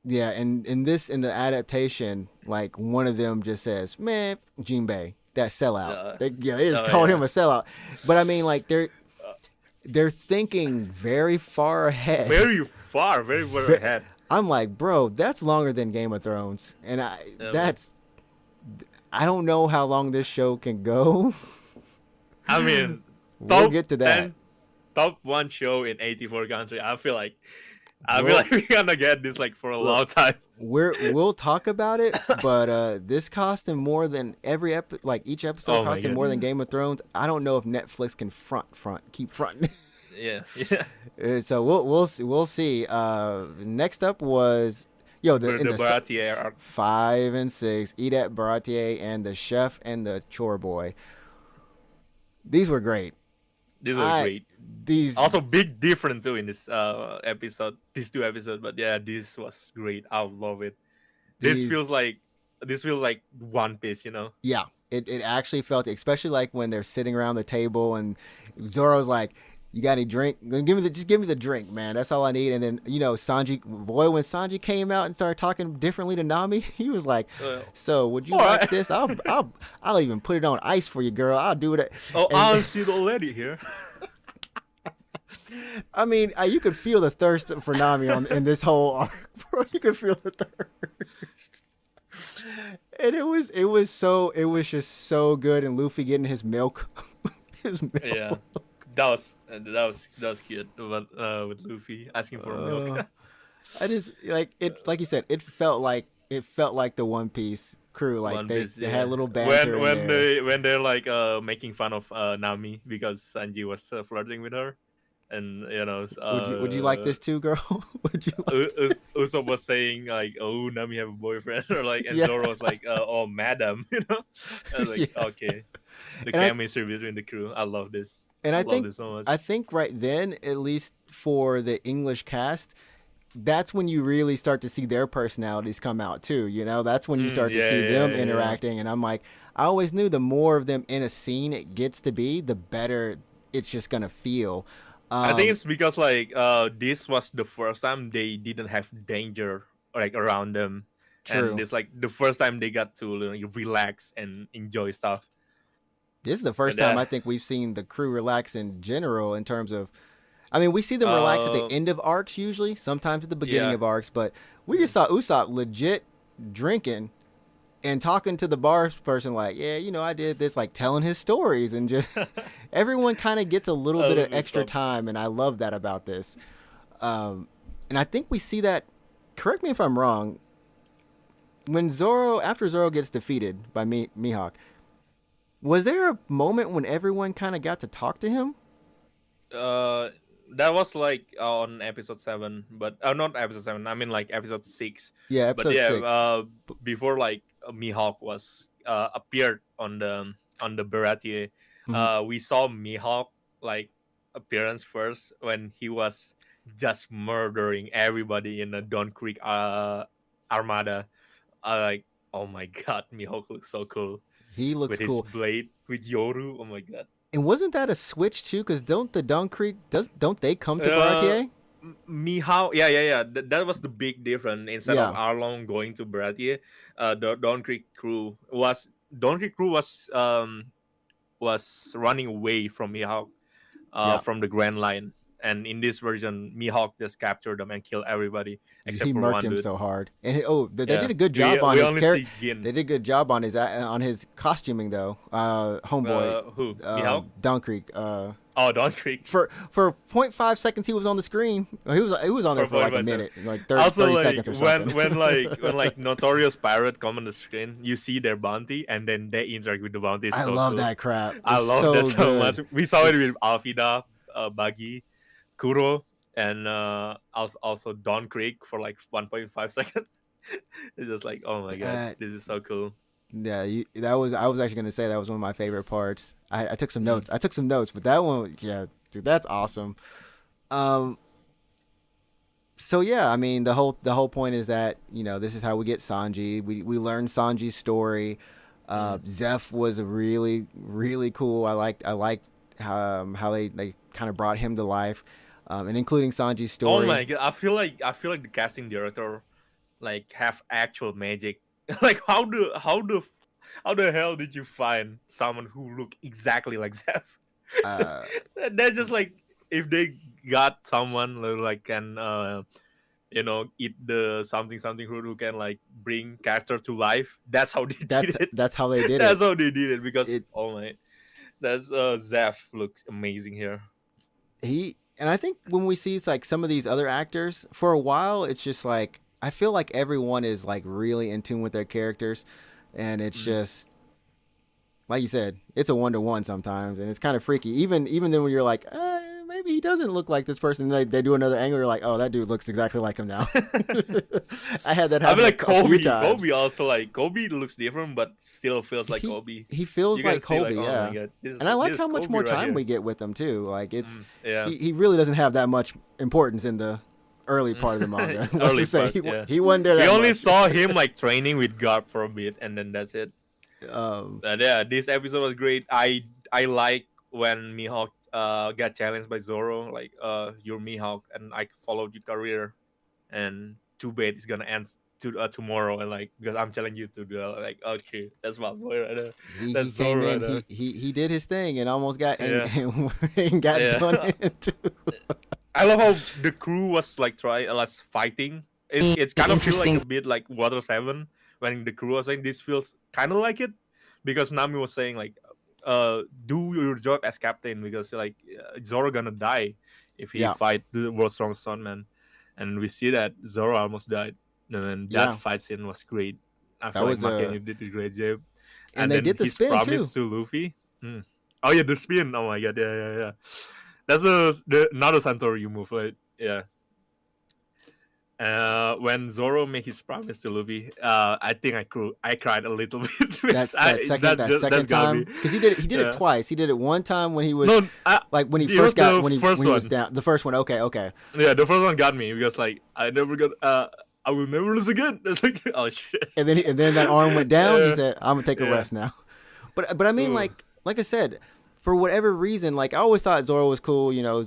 Yeah, and in the adaptation, like one of them just says, "Man, Jinbei, that sellout." They just call him a sellout. But I mean, like they're thinking very far ahead. Very far ahead. I'm like, bro, that's longer than Game of Thrones, and I don't know how long this show can go. I mean, we'll get to that. Top one show in 84 countries. I feel like we're gonna get this like for a long time. We'll talk about it, but this cost him more than each episode cost him more than Game of Thrones. I don't know if Netflix can keep fronting. Yeah. So we'll see. Next up was the Baratier arc. 5 and 6, Edat Baratier and the chef and the chore boy. These were great. These were great. These also big difference too in this episode, these two episodes. But yeah, this was great. I love it. This feels like One Piece, you know? Yeah, it actually felt, especially like when they're sitting around the table and Zoro's like, "You got any drink? Just give me the drink, man. That's all I need." And then when Sanji came out and started talking differently to Nami, he was like, "So would you like this? I'll even put it on ice for you, girl. I'll do it." I'll see the lady here. I mean, you could feel the thirst for Nami in this whole arc, bro. You could feel the thirst, and it was just so good. And Luffy getting his milk, Yeah, that was cute. But with Luffy asking for milk. I just like you said, it felt like the One Piece crew, like they had a little banter when they're like making fun of Nami because Sanji was flirting with her. And would you like this too, girl? Would you? Usopp was saying like, "Oh, Nami have a boyfriend," or like, and Zoro was like, "Oh, madam," you know. I was like, okay, the chemistry between the crew. I love this. And I love this so much. I think right then, at least for the English cast, that's when you really start to see their personalities come out too. You know, that's when you start to see them interacting. And I'm like, I always knew the more of them in a scene it gets to be, the better it's just gonna feel. I think it's because like this was the first time they didn't have danger like around them. True. And it's like the first time they got to relax and enjoy stuff. This is the first time I think we've seen the crew relax in general in terms of, I mean, we see them relax at the end of arcs usually, sometimes at the beginning of arcs, but we just saw Usopp legit drinking and talking to the bar person like, yeah, you know, I did this, like telling his stories, and just everyone kind of gets a little bit of extra time, and I love that about this. And I think we see that, correct me if I'm wrong, when after Zoro gets defeated by Mihawk, was there a moment when everyone kind of got to talk to him? That was like on episode 7, but not episode 7. I mean like episode 6. Yeah, episode 6. Before like Mihawk was appeared on the Baratie, we saw Mihawk like appearance first when he was just murdering everybody in the Dawn Creek armada. Like, oh my god, Mihawk looks so cool. He looks with cool. His blade, with Yoru. Oh my god. And wasn't that a switch too? Because don't the Dawn Creek don't they come to Baratie? Mihawk, yeah. That was the big difference. Instead of Arlong going to Baratie, the Dawn Creek crew was running away from Mihawk from the Grand Line. And in this version, Mihawk just captured them and killed everybody except for one dude. He murked him so hard. And they did a good job on his character. They did a good job on his costuming though. Homeboy, who? Mihawk? Dawn Creek. Dawn Creek. For 0.5 seconds he was on the screen. He was on there for like a minute, like 30 seconds or something. when notorious pirate come on the screen, you see their bounty and then they interact with the bounty. I love that crap. I love that so much. We saw it with Alfida, Buggy, Kuro, and also Dawn Creek for like 1.5 seconds. It's just like, oh my god, this is so cool. Yeah, I was actually gonna say that was one of my favorite parts. I took some notes. But that one, yeah, dude, that's awesome. So yeah, I mean the whole point is that, you know, this is how we get Sanji. We learn Sanji's story. Zeph was really, really cool. I liked how they kind of brought him to life. And including Sanji's story. Oh my god! I feel like the casting director, like, have actual magic. Like, how the hell did you find someone who looked exactly like Zeph? That's just like, if they got someone like can eat the something who can like bring character to life. That's how they did it. That's how they did it. That's how they did it, because that's Zeph looks amazing here. And I think when we see like some of these other actors, for a while, it's just like, I feel like everyone is like really in tune with their characters, and it's just, like you said, it's a 1-to-1 sometimes, and it's kind of freaky. Even then when you're like, maybe he doesn't look like this person, they do another angle, you're like, oh, that dude looks exactly like him now. I had that happen. I mean, like Kobe. Kobe also, like, Kobe looks different, but still feels like Kobe. He feels like Kobe, yeah. And I like how much more time we get with him too. Like, it's he really doesn't have that much importance in the early part of the manga. Let's just say he wasn't there. We only saw him like training with Garp for a bit, and then that's it. But yeah, this episode was great. I like when Mihawk got challenged by Zoro, like, you're Mihawk and I followed your career, and too bad it's gonna end tomorrow, and like, because I'm challenging you to duel. Like, okay, that's my boy right there. That's Zoro right there. He did his thing and almost got and got done into. I love how the crew was like fighting. It's kind of feel like a bit like Water 7 when the crew was saying this feels kind of like it, because Nami was saying like, do your job as captain, because like Zoro gonna die if he fight the world's strongest stuntman, and we see that Zoro almost died, and then that fight scene was great. I feel like Makeni did a great job, and they did the spin too. Promise to Luffy. Oh yeah, the spin. Oh my god, yeah. That's another Santorio move, right? Yeah. When Zoro made his promise to Luffy, I think I cried a little bit. That second time, because he did it twice. He did it one time when he was when he first got when he was down. The first one, okay. Yeah, the first one got me because like I will never lose again. That's like, oh shit. And then that arm went down. He said, "I'm gonna take a rest now." But I mean, like I said, for whatever reason, like, I always thought Zoro was cool. You know,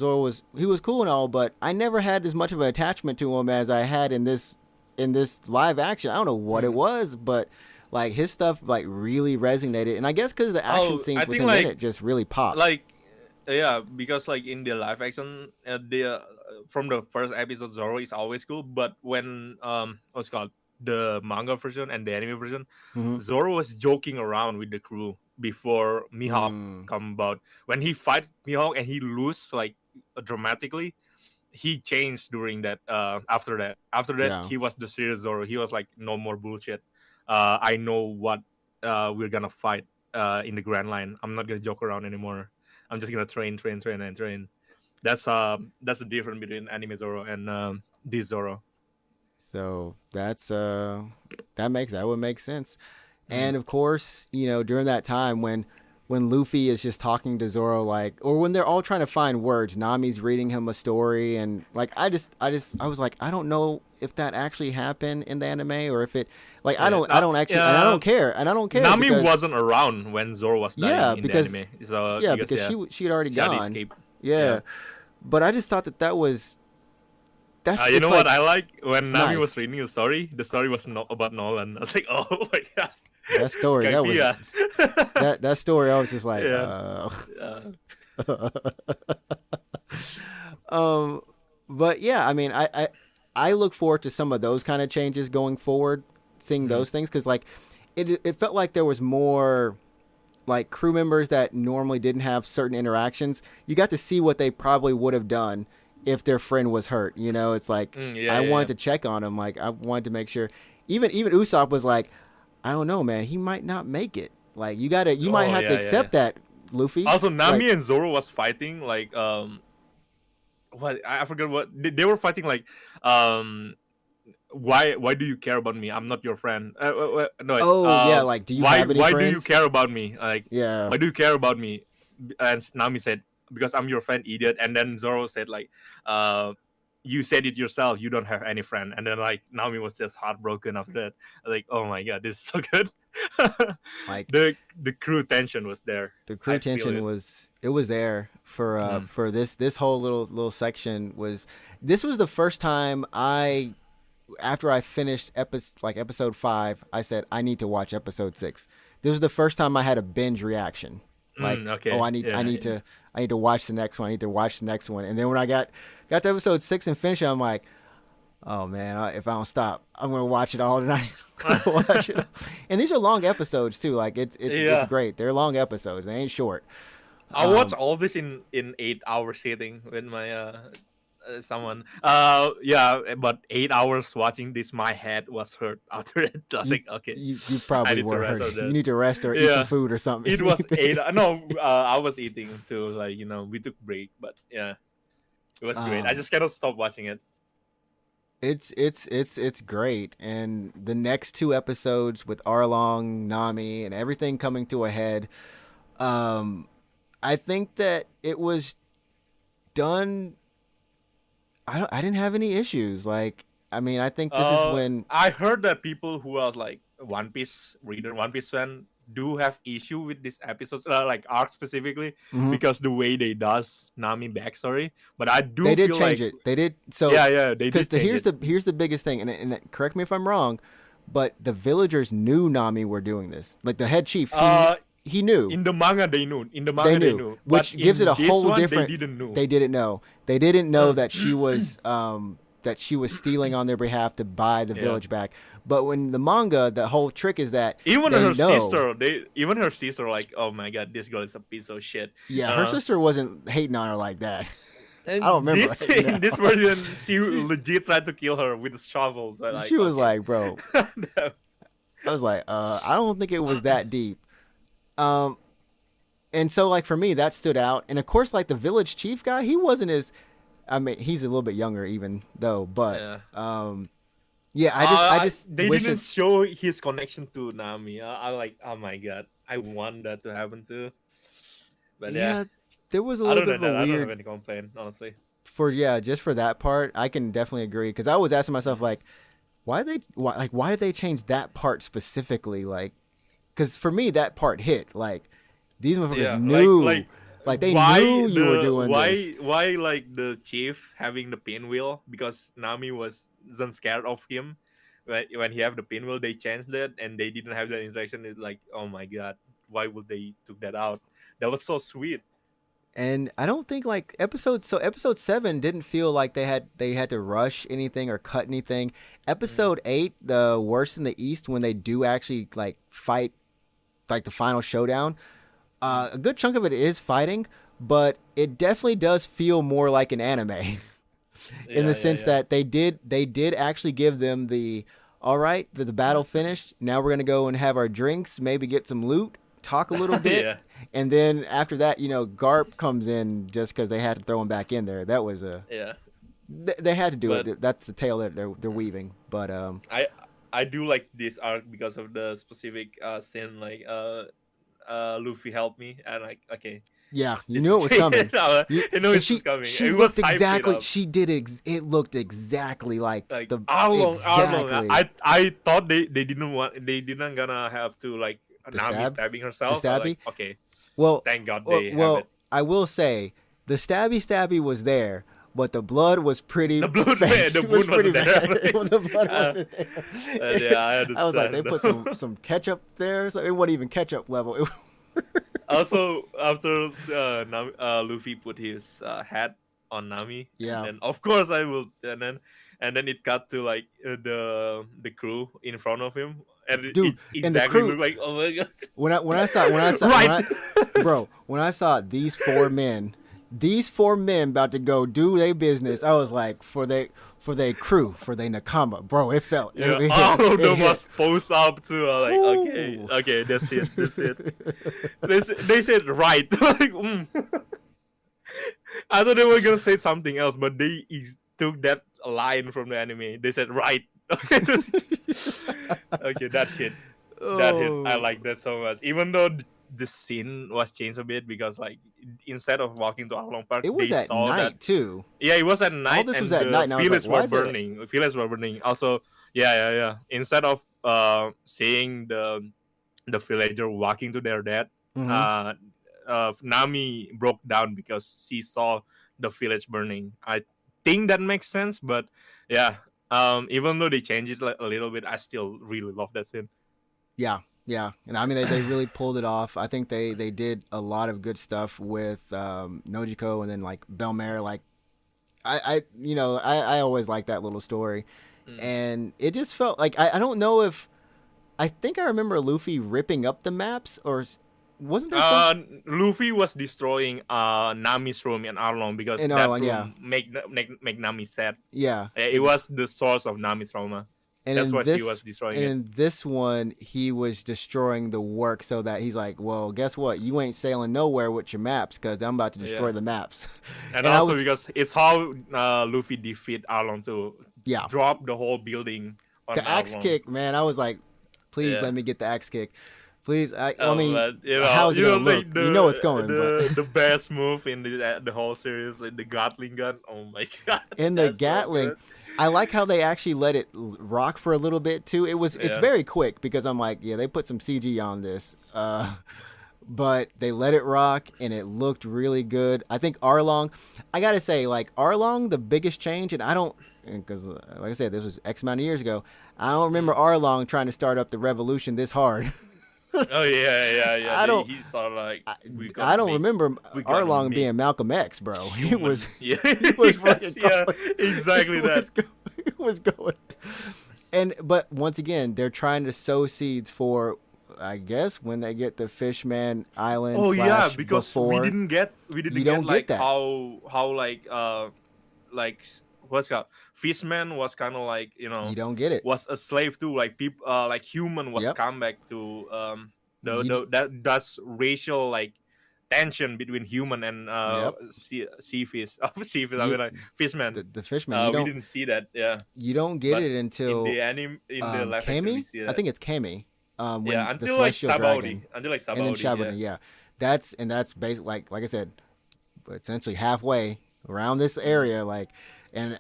he was cool and all, but I never had as much of an attachment to him as I had in this live action. I don't know what it was, but like his stuff like really resonated, and I guess because the action scenes with him in it just really popped. Like Yeah, because like in the live action, the from the first episode, Zoro is always cool. But when what's it called, the manga version and the anime version, Mm-hmm. Zoro was joking around with the crew before Mihawk Mm, come about. When he fight Mihawk and he lose like dramatically, he changed during that. After that, yeah. he was the serious Zoro. He was like, no more bullshit. I know what we're gonna fight in the Grand Line. I'm not gonna joke around anymore. I'm just gonna train, and train. That's the difference between anime Zoro and this Zoro. So that would make sense. Mm. And of course, during that time when Luffy is just talking to Zoro, like, or when they're all trying to find words, Nami's reading him a story, and like I was like, I don't know if that actually happened in the anime or if it, like, Yeah, I don't actually, and I don't care Nami because wasn't around when Zoro was dying in the anime, so because because she had already she had gone. escaped. Yeah, Yeah. but I just thought that was that's You it's know what like I like when it's Nami nice. was reading the story? The story was not about Nolan. I was like, oh my god, That story that was Skypiea. that story. I was just like, Yeah. Uh, um, but yeah, I mean, I look forward to some of those kind of changes going forward, seeing mm, those things because like it felt like there was more like crew members that normally didn't have certain interactions. You got to see what they probably would have done if their friend was hurt. It's like yeah, I yeah, yeah. wanted to check on him. Like I wanted to make sure. Even Usopp was like, I don't know, man. He might not make it. Like you might Oh have to yeah, yeah, yeah. accept that, Luffy. Also, Like, Nami and Zoro was fighting like what I forgot what they were fighting like um why do you care about me? I'm not your friend. No, wait. oh yeah, like do you Why have any why do you friends? care about me? Like Yeah, why do you care about me? And Nami said, because I'm your friend, idiot. And then Zoro said like, you said it yourself. You don't have any friend. And then like Nami was just heartbroken after that. Like, oh my god, this is so good. like The crew tension was there. the crew I feel tension it. was there Mm. for this whole little section. This was the first time I, after I finished episode 5, I said I need to watch episode 6. This was the first time I had a binge reaction. Like, oh, Okay. I Yeah. need to watch the next one. I need to watch the next one. And then when I got to episode 6 and finished it, I'm like, oh man, if I don't stop, I'm gonna watch it all tonight. I'm gonna watch it. And these are long episodes too. Like it's Yeah. great. They're long episodes. They ain't short. I watch Um, all this in 8 hour sitting with my someone. Yeah, but 8 hours watching this, my head was hurt after it. I was you like, okay, you I probably need to were rest hurt. of You that. need to rest or eat some Yeah, food or something. it was 8. No, I was eating too. Like we took break, but yeah, it was great. I um, just cannot stop watching it. it's great. And the next 2 episodes with Arlong, Nami, and everything coming to a head. Um, I think that it was done. I didn't have any issues. Like, I mean, I think this is when. I heard that people who are like One Piece reader, One Piece fan, do have issue with this episode, like arc specifically, Mhm. because the way they does Nami backstory. But I They do did feel change like, it. They did so yeah, they because did change it. here's the biggest thing, and correct me if I'm wrong, but the villagers knew Nami were doing this. Like the head chief, he knew. In the manga, they knew. In the They manga, they knew, knew. But which gives it in a this whole one, different. they didn't know. They didn't know. They didn't know Uh, that she was stealing on their behalf to buy the yeah. village back. But when the manga, the whole trick is that Even they her know. sister, like, oh my god, this girl is a piece of shit. Yeah, her Uh, sister wasn't hating on her like that. I don't and remember this right now. in this version, she legit tried to kill her with a shovel. So like, She was okay. like, bro. I was like, I don't think it was that deep. Um, and so like for me, that stood out. And of course, like the village chief guy, he wasn't as. I mean, he's a little bit younger, even though. But Yeah. yeah, I just They wish didn't it. show his connection to Nami. I like, oh my god, I want that to happen too. But yeah, Yeah, there was a little other bit than of a that, I don't have weird any complaint, honestly. just for that part. I can definitely agree because I was asking myself like, why did they change that part specifically? Like, because for me that part hit. Like, these motherfuckers Yeah, knew, like they knew you were doing this. why like the chief having the pinwheel, because Nami wasn't scared of him. When he have the pinwheel, they changed that and they didn't have that interaction. It's like, oh my god, why would they took that out? That was so sweet. And I don't think like episode 7 didn't feel like they had to rush anything or cut anything. Mm. Episode 8, the worst in the East, when they do actually like fight like the final showdown, Mm. a good chunk of it is fighting, but it definitely does feel more like an anime in the Yeah, yeah, sense yeah. that they did actually give them the all right, the battle finished. Now we're gonna go and have our drinks, maybe get some loot, talk a little bit, Yeah, and then after that, Garp comes in just because they had to throw him back in there. That was a yeah. they had to do But it. That's the tale that they're weaving. But I I do like this arc because of the specific scene. Luffy helped me, and like, okay, yeah, you this knew is it was coming. You I know and it's she coming. she It was looked hyped it exactly. up. She did it looked exactly like Like the how long? exactly I thought they didn't gonna have to like the Nami stab stabbing the herself. I like, stabby. okay, Well, thank God well, they have it. well, I will say the stabby was there, but the blood was pretty The blood, fake. the It was wound pretty wasn't there. bad. The blood uh, wasn't yeah, there. I I was like, they understand. put some ketchup there, so it wasn't even ketchup level. Also, after Luffy put his hat on Nami, and Yeah, then of course I will, and then it cut to like the crew in front of him, and it dude, and the exactly crew. looked like, oh my god, When right. I, bro, when I saw these four men about to go do their business, I was like, for they crew, for they nakama, bro. It felt Yeah, it hit, all of it them hit. was posed up to like, okay, Ooh. okay, that's it, that's it. They said right, like, I thought they were gonna say something else, but they took that line from the anime. They said right. Okay, that hit. That hit. I Oh, like that so much. Even though the scene was changed a bit because like instead of walking to Arlong Park, it was they at saw that. night too. Yeah, it was at All night this was and at night, the and I was like, fields why were is it? burning. Fields were burning. Also, yeah, yeah, yeah. Instead of seeing the villager walking to their death, Mm-hmm. uh, Nami broke down because she saw the village burning. I think that makes sense, but yeah. Even though they changed it like a little bit, I still really love that scene. Yeah, yeah, and I mean they really pulled it off. I think they did a lot of good stuff with Nojiko and then like Belmare. Like I always like that little story, Mm. and it just felt like I don't know if I think I remember Luffy ripping up the maps or wasn't there some Luffy was destroying Nami's room in Arlong because in that Arlong? Yeah, room make Nami sad. yeah. It was the source of Nami trauma. And That's in what he was this destroying and it. in this one, he was destroying the work so that he's like, well, guess what? You ain't sailing nowhere with your maps because I'm about to destroy Yeah, the maps. and And I also was, because it's how Luffy defeat Arlong to yeah, drop the whole building on the axe Arlong. kick, man. I was like, please Yeah. let me get the axe kick, please. I mean, But how is it gonna look? like You know it's going, but the best move in the whole series, like the Gatling gun. Oh my god, in the that's so Gatling, good. I like how they actually let it rock for a little bit too. It's Yeah. very quick because I'm like, yeah, they put some CG on this. But they let it rock and it looked really good. I think Arlong, I gotta say, like Arlong, the biggest change, and I don't, because like I said, this was X amount of years ago. I don't remember Mm. Arlong trying to start up the revolution this hard. Oh yeah, yeah, yeah. I don't, He saw like I, we I gotta don't make remember we gotta Arlong make being Malcolm X, bro. He was, human. Yeah, he was yes, fucking yeah, going, exactly he that. was, he was going. And but once again, they're trying to sow seeds for, I guess, when they get the Fishman Island Oh yeah, slash because before. we You didn't get don't get like that. how like what's it called Fishman was kind of like You don't get it. was a slave too, like people like human was Yep. come back to You, that that's racial like tension between human and yep. sea fish sea fish, I You mean like fishman. the Fishman. You We don't didn't see that, yeah, you don't get but it in until the anime in the live action we Kami. see I that. think it's Kami. Yeah, When the celestial dragon, until like and then Sabaody, yeah. Shabunin. Yeah, that's basically like I said, essentially halfway around this Mm. area. Like, and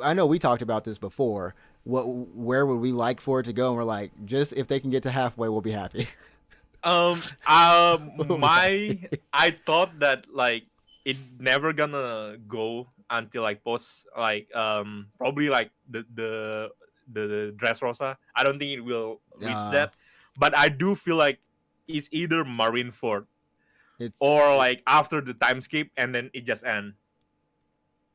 I know we talked about this before. Where would we like for it to go? And we're like, just if they can get to halfway, we'll be happy. We'll be My happy. I thought that like it never gonna go until like post like probably like the Dressrosa. I don't think it will reach Uh, that, but I do feel like it's either Marineford or like after the time skip and then it just ends.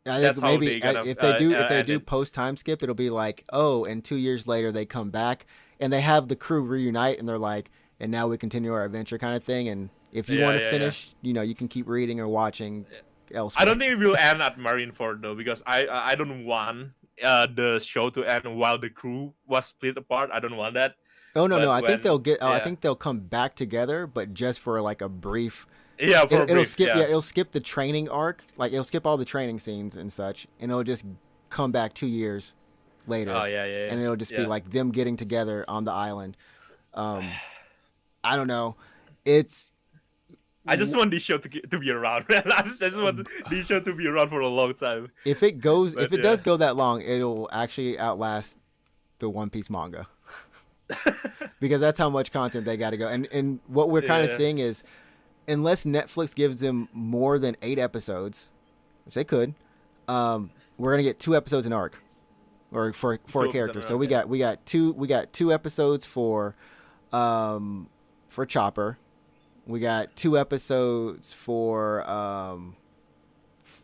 I think maybe if they do post time skip, it'll be like, oh, and 2 years later they come back and they have the crew reunite and they're like, and now we continue our adventure kind of thing. And if you want to finish, you can keep reading or watching elsewhere. I don't think it will end at Marineford though, because I don't want the show to end while the crew was split apart. I don't want that. Oh no! I think they'll get. I think they'll come back together, but just for like a brief. Yeah, it'll skip. Yeah, it'll skip the training arc. Like it'll skip all the training scenes and such, and it'll just come back 2 years later. Oh yeah. And it'll just be like them getting together on the island. I don't know. I just want this show to be around. I just want this show to be around for a long time. If it does go that long, it'll actually outlast the One Piece manga. Because that's how much content they got to go. And what we're kind of seeing is, unless Netflix gives them more than 8 episodes, which they could, we're gonna get 2 episodes in arc, or for a character. So we got two episodes for Chopper. We got 2 episodes for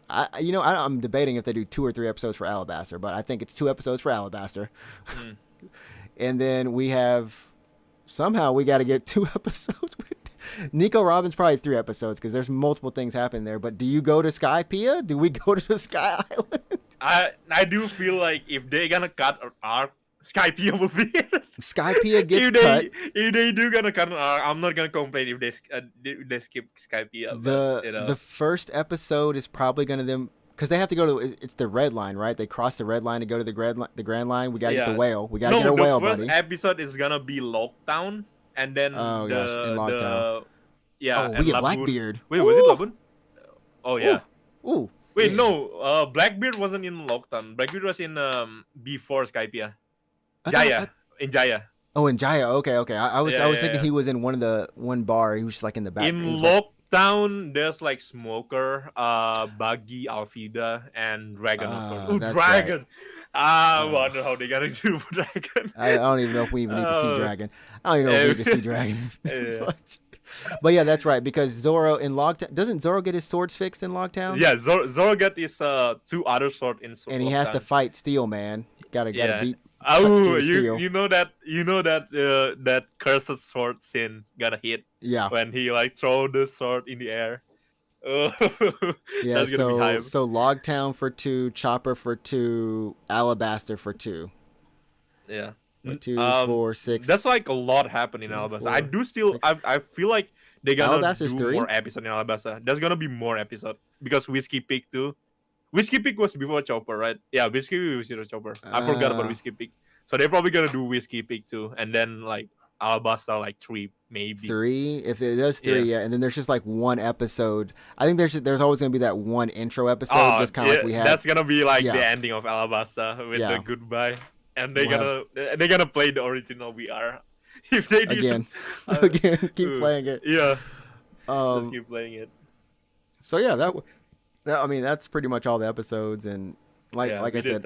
I'm debating if they do 2 or 3 episodes for Alabaster, but I think it's 2 episodes for Alabaster. And then we got to get 2 episodes with Nico Robin's, probably 3 episodes, because there's multiple things happening there. But do you go to Skypiea? Do we go to the Sky Island? I do feel like if they're gonna cut an arc, Skypiea will be it. Skypiea gets cut. If they do gonna cut an arc, I'm not gonna complain if they skip Skypiea. The first episode is probably gonna them, because they have to go to, it's the red line, right? They cross the red line to go to the Grand Line. We gotta get the whale. We gotta get a whale, buddy. The first episode is gonna be Lockdown, and then in Lockdown. We get Blackbeard. Wait, was it Laboon? Oh yeah. Ooh. Wait, no. Blackbeard wasn't in Lockdown. Blackbeard was in before Skypiea. Jaya. In Jaya. Oh, in Jaya. Okay. I was thinking he was in one bar. He was just like in the back. In Lockdown, there's like Smoker, Buggy, Alfida, and Dragon. Dragon. Right. I wonder how they're gonna do for Dragon. I don't even know if we even need to see Dragon. I don't even know if we need to see Dragon. But yeah, that's right, because Zoro in Lockdown, doesn't Zoro get his swords fixed in Lockdown? Yeah, Zoro got his 2 other swords in Lockdown. And he has to fight Steel Man. Gotta beat. Oh, you know that cursed sword scene got a hit. Yeah. When he like throw the sword in the air. Yeah. That's gonna be hype. So Logtown for 2, Chopper for 2, Alabaster for 2. Yeah. 1, 2, 4, 6. That's like a lot happening in Alabasta. I feel like they're gonna do 3? more episodes in Alabasta. There's gonna be more episodes because Whiskey Peak too. Whiskey Peak was before Chopper, right? Yeah, Whiskey Peak was before Chopper. I forgot about Whiskey Peak. So they're probably gonna do Whiskey Peak too, and then like Alabasta like 3 maybe. 3, if it does 3, yeah. And then there's just like 1 episode. I think there's always gonna be that 1 intro episode, just kind of like we had. That's gonna be like the ending of Alabasta with the goodbye. And they're gonna play the original VR. If they do again, keep playing it. Yeah, just keep playing it. So yeah, I mean that's pretty much all the episodes, and like I said,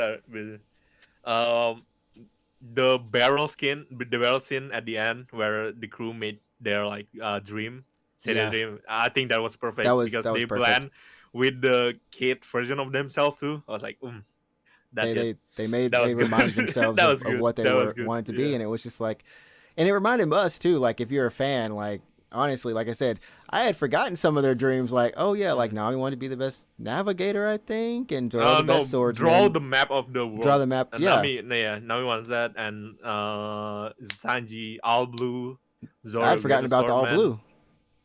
the barrel scene at the end where the crew made their like dream. Dream. I think that was perfect because they blend with the kid version of themselves too. I was like, They reminded themselves of what they wanted to be, and it was just like, and it reminded us too. Like if you're a fan, like honestly, like I said, I had forgotten some of their dreams. Like like Nami wanted to be the best navigator, I think, and Zoro the best swordsman. Draw the map of the world. Draw the map. Nami wants that, and Sanji all blue. Zoro I had forgotten about the all blue.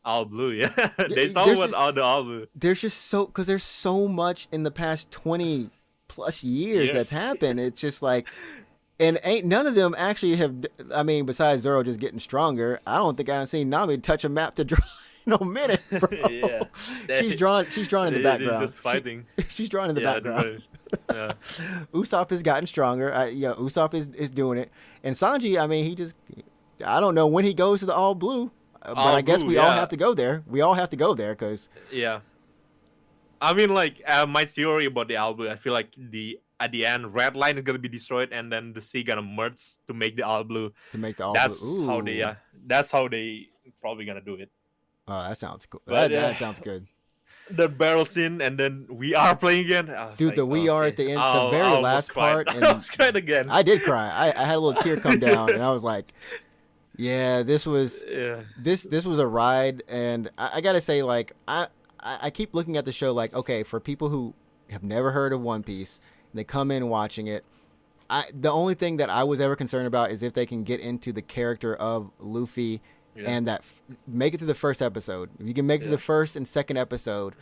All blue, yeah. They talk about the all blue. There's just because there's so much in the past 20 plus years that's happened. It's just like, and ain't none of them actually have. I mean, besides Zoro just getting stronger, I don't think I've seen Nami touch a map to draw in a minute, bro. She's drawn in the background. Just fighting. She's drawn in the background. Yeah. Usopp has gotten stronger. Usopp is doing it, and Sanji. I mean, I don't know when he goes to the all blue, but I guess we all have to go there. We all have to go there because I mean, like my theory about the album, I feel like at the end, red line is gonna be destroyed, and then the sea gonna merge to make the all blue. To make the all blue. Ooh. That's how they probably gonna do it. Oh, that sounds cool. But That sounds good. the barrel scene, and then we are playing again. I was Dude, like, the we are at the end, the I very almost last cried. part, I and almost cried again. I did cry. I had a little tear come down, and I was like, yeah, this was a ride, and I gotta say, like, I keep looking at the show like, okay, for people who have never heard of One Piece, and they come in watching it, the only thing that I was ever concerned about is if they can get into the character of Luffy. Yeah. And make it to the first episode. If you can make it to the first and second episode,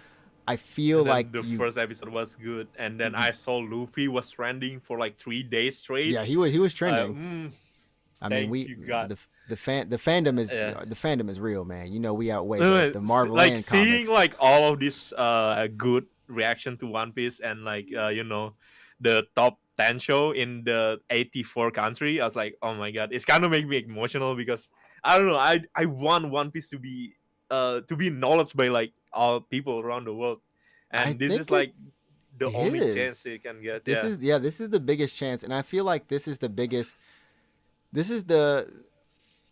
I feel like the first episode was good, and then I saw Luffy was trending for like 3 days straight. Yeah, he was trending. I mean, the fandom is real, man. You know, we outweigh the Marvel like and seeing comics. Like all of this good reaction to One Piece, and like the top 10 show in the 84 country. I was like, oh my god, it's kind of make me emotional because I don't know. I want One Piece to be acknowledged by like all people around the world, and this is like the only chance they can get. This is the biggest chance, and I feel like this is the biggest. This is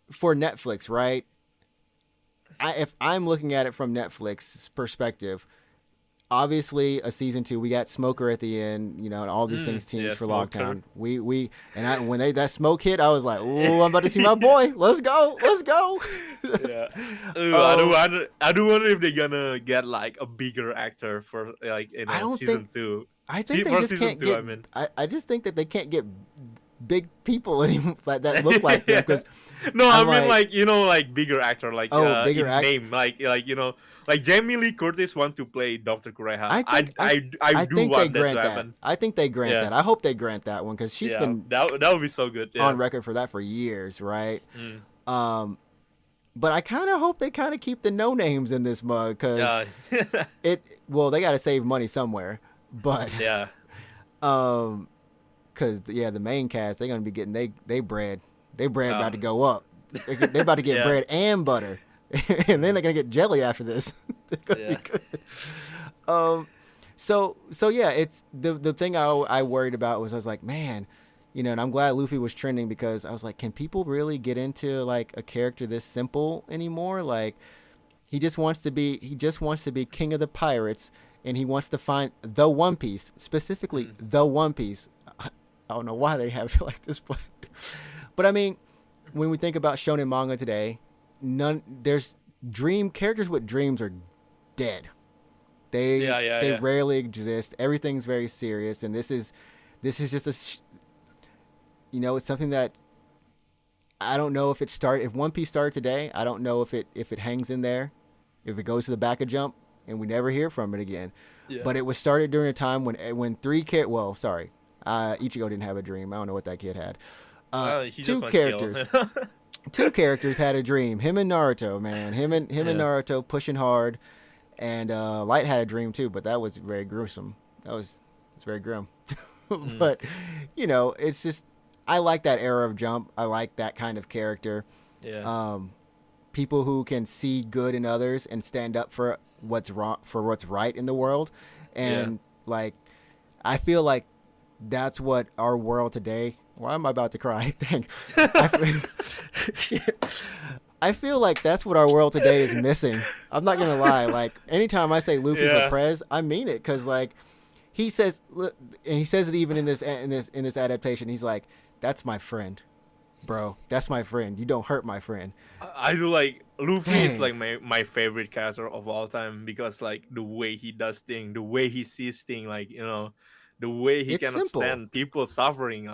for Netflix, right? If I'm looking at it from Netflix's perspective, obviously a season 2, we got Smoker at the end, and all these things changed for Lockdown. When that smoke hit, I was like, "Oh, I'm about to see my boy. Let's go." Yeah. I do wonder if they're gonna get like a bigger actor for like season 2. I think they just can't get. I just think that they can't get big people anymore that look like them because. No, I mean like bigger actor bigger name like Jamie Lee Curtis want to play Dr. Kureha. I do want that to happen. I think they grant that. I hope they grant that one because she's been that would be so good on record for that for years, right? But I kind of hope they kind of keep the no names in this mug because they got to save money somewhere, but because the main cast they're gonna be getting they bread about to go up. They're about to get bread and butter. And then they're gonna get jelly after this. So it's the thing I worried about was I was like, man, and I'm glad Luffy was trending because I was like, can people really get into like a character this simple anymore? Like he just wants to be king of the pirates, and he wants to find the One Piece, specifically the One Piece. I don't know why they have it like this, but I mean, when we think about shonen manga today, there's characters with dreams are dead. They rarely exist. Everything's very serious, and this is just it's something that I don't know if if One Piece started today. I don't know if it hangs in there, if it goes to the back of Jump and we never hear from it again. But it was started during a time when Ichigo didn't have a dream. I don't know what that kid had. Two characters. Two characters had a dream. Him and Naruto, man. Him and Naruto pushing hard, and Light had a dream too, but that was very gruesome. It's very grim. But it's just I like that era of Jump. I like that kind of character. People who can see good in others and stand up for what's wrong, for what's right in the world, and like I feel like that's what our world today. Why am I about to cry? Dang. I feel like that's what our world today is missing. I'm not gonna lie. Like anytime I say Luffy's a prez, I mean it because like he says, and he says it even in this adaptation. He's like, "That's my friend, bro. That's my friend. You don't hurt my friend." I do like Luffy is like my favorite character of all time because like the way he does things, the way he sees things, like the way he can understand people suffering,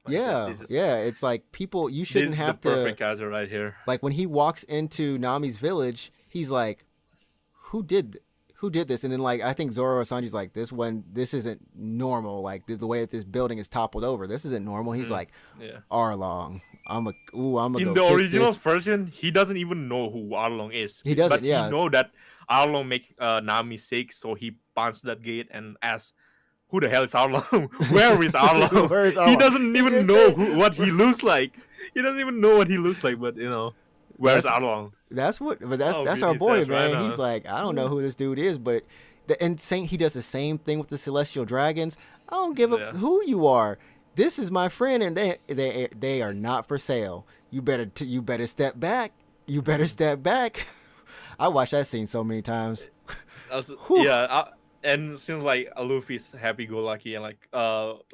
it's like people you shouldn't have to. Perfect character right here. Like when he walks into Nami's village, he's like, "Who did this?" And then like I think Zoro or Sanji's like, "This isn't normal. Like the way that this building is toppled over, this isn't normal." He's like, "Arlong, I'm a in the original version, he doesn't even know who Arlong is. He doesn't. But he know that Arlong make Nami sick, so he punches that gate and asks, "Who the hell is Arlong? Where is Arlong?" Where is Arlong? He doesn't even know what he looks like. He doesn't even know what he looks like. But where's Arlong? That's our boy, man. Right, he's like, I don't know who this dude is, but he does the same thing with the Celestial Dragons. I don't give a who you are. This is my friend, and they are not for sale. You better step back. You better step back. I watched that scene so many times. Also, Whew. yeah, and since like Luffy's happy-go-lucky and like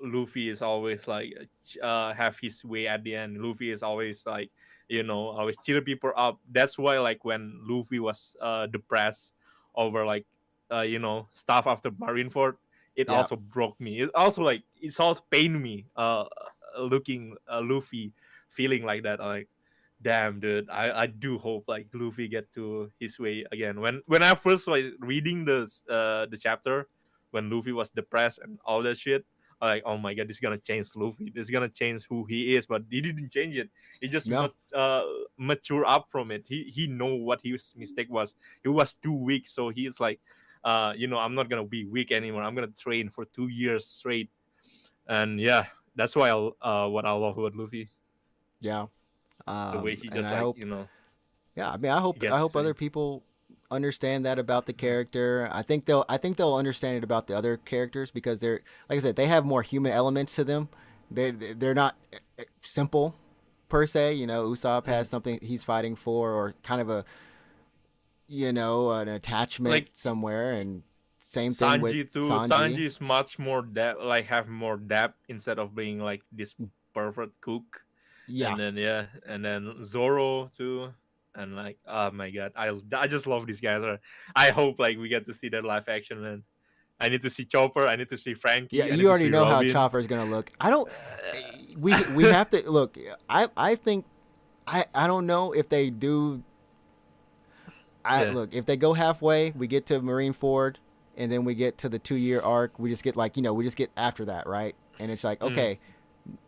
Luffy is always like have his way at the end. Luffy is always like always cheer people up. That's why like when Luffy was depressed over like stuff after Marineford, it Yeah. also broke me. It also like it's also pained me looking Luffy feeling like that. Like damn, dude, I do hope like Luffy get to his way again. When I first was reading the chapter when Luffy was depressed and all that shit, I like, oh my god, this is gonna change Luffy. This is gonna change who he is, but he didn't change it. He just No. mature up from it. He know what his mistake was. He was too weak, so he's like, I'm not gonna be weak anymore. I'm gonna train for 2 years straight, and yeah, that's why what I love about Luffy, Yeah. the way he And just I like hope. Yeah. I mean, I gets his hope other way. people understand that about the Mhm. character. I think they'll understand it about the other characters because they're like I said, they have more human elements to them. They're not simple per se. You know, Usopp has Mm. something he's fighting for, or kind of a an attachment Like somewhere, and same thing with Sanji too. Sanji. Sanji is much more depth, like have more depth instead of being like this perfect cook. Yeah, And then yeah, and then Zoro too. And like, oh my god, I just love these guys. I hope like we get to see that live action, man. I need to see Chopper. I need to see yeah. Frankie. I need You to already see know how Robin. Chopper's gonna look. I don't. We have to look. I think I don't know if they do. I Yeah. look if they go halfway, we get to Marineford, and then we get to the 2 year arc. We just get like we just get after that, right? And it's like Mm. okay,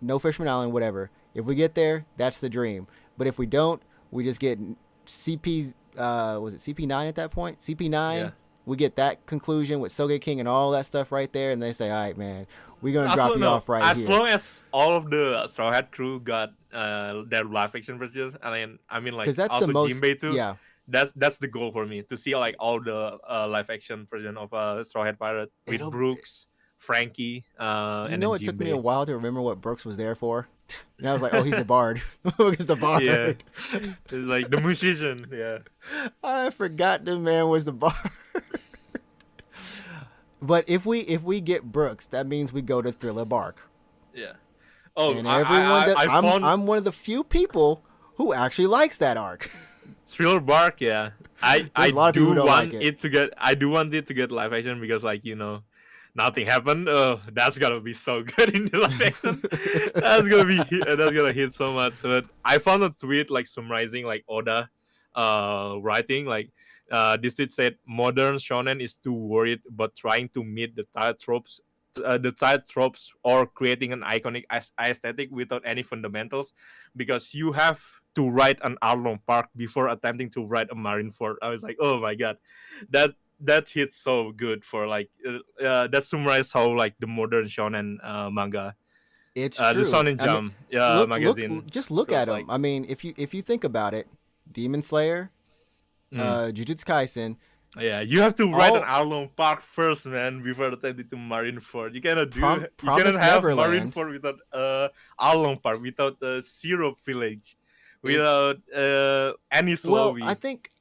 no Fishman Island, whatever. If we get there, that's the dream. But if we don't, we just get CP's. Was it CP9 at that point? CP9. Yeah. We get that conclusion with Soge King and all that stuff right there, and they say, "All right, man, we're gonna As drop long you no, off right as here," long as all of the Straw Hat crew got their live action version, I mean like because that's the also most. Jinbei too. Yeah, That's the goal for me to see like all the live action version of Straw Hat Pirate with it'll. Brooks, Frankie, and then It took me a Jinbei. while to remember what Brooks was there for. And I was like, "Oh, he's the bard. He's the Yeah, bard." it's like the musician. Yeah, I forgot the man was the bard. But if we get Brooks, that means we go to Thriller Bark. yeah. Oh, And everyone that I found I'm one of the few people who actually likes that arc. Thriller Bark. Yeah, I There's a lot of people do who don't like want it. it to get. I do want it to get live action because like nothing happened. Oh, that's gonna be so good in the live action. That's gonna hit so much. But I found a tweet like summarizing like Oda, writing like, this tweet said modern shonen is too worried but trying to meet the tired tropes or creating an iconic aesthetic without any fundamentals, because you have to write an Arlong Park before attempting to write a Marineford. I was like, oh my god, that that hits so good for like that summarizes how like the modern shonen manga, It's the true. Shonen I mean, Jump look, magazine just look feels at like. them. I mean, if you think about it, Demon Slayer, Mm. Jujutsu Kaisen, Yeah, you have to write an all Arlong Park first, man, before attempting to Marineford. You cannot Promise have Neverland. Marineford without Arlong Park, without Syrup Village, It without any Well, Slowy.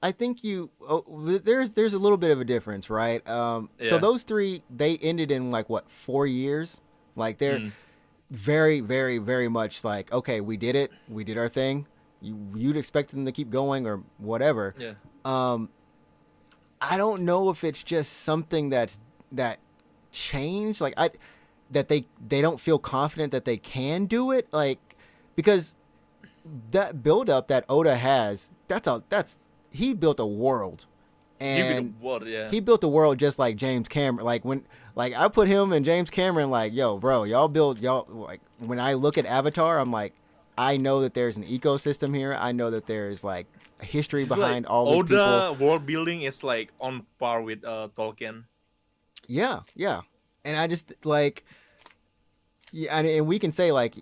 I think you there's a little bit of a difference, right? So Yeah. those three they ended in like what 4 years? Like they're Mm. very, very, very much like okay, we did it, we did our thing. You'd expect them to keep going or whatever. Yeah. Um, I don't know if it's just something that changed, like I that they don't feel confident that they can do it, like because that build up that Oda has, that's he built a world, Give it a and word. Yeah. he built a world just like James Cameron. Like I put him and James Cameron like, yo, bro, y'all like when I look at Avatar, I'm like, I know that there's an ecosystem here. I know that there's like a history It's like behind all these people. Oda world building is like on par with Tolkien. Yeah, yeah. And I just like yeah, and we can say like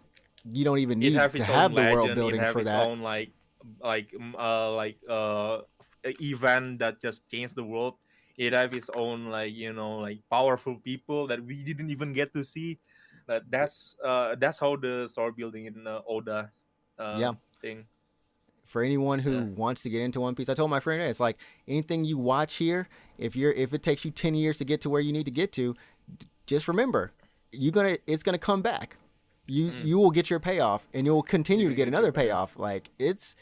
you don't even It need have to its own have the world legend. It building have for its that. own event that just changed the world. It have its own like like powerful people that we didn't even get to see. That's how the story building in Oda Yeah. thing. for anyone who wants to get into One Piece, I told my friend, it's like anything you watch here, if it takes you 10 years to get to where you need to get to, just remember, it's gonna come back. You will get your payoff, and you'll continue to get another payoff. Like it's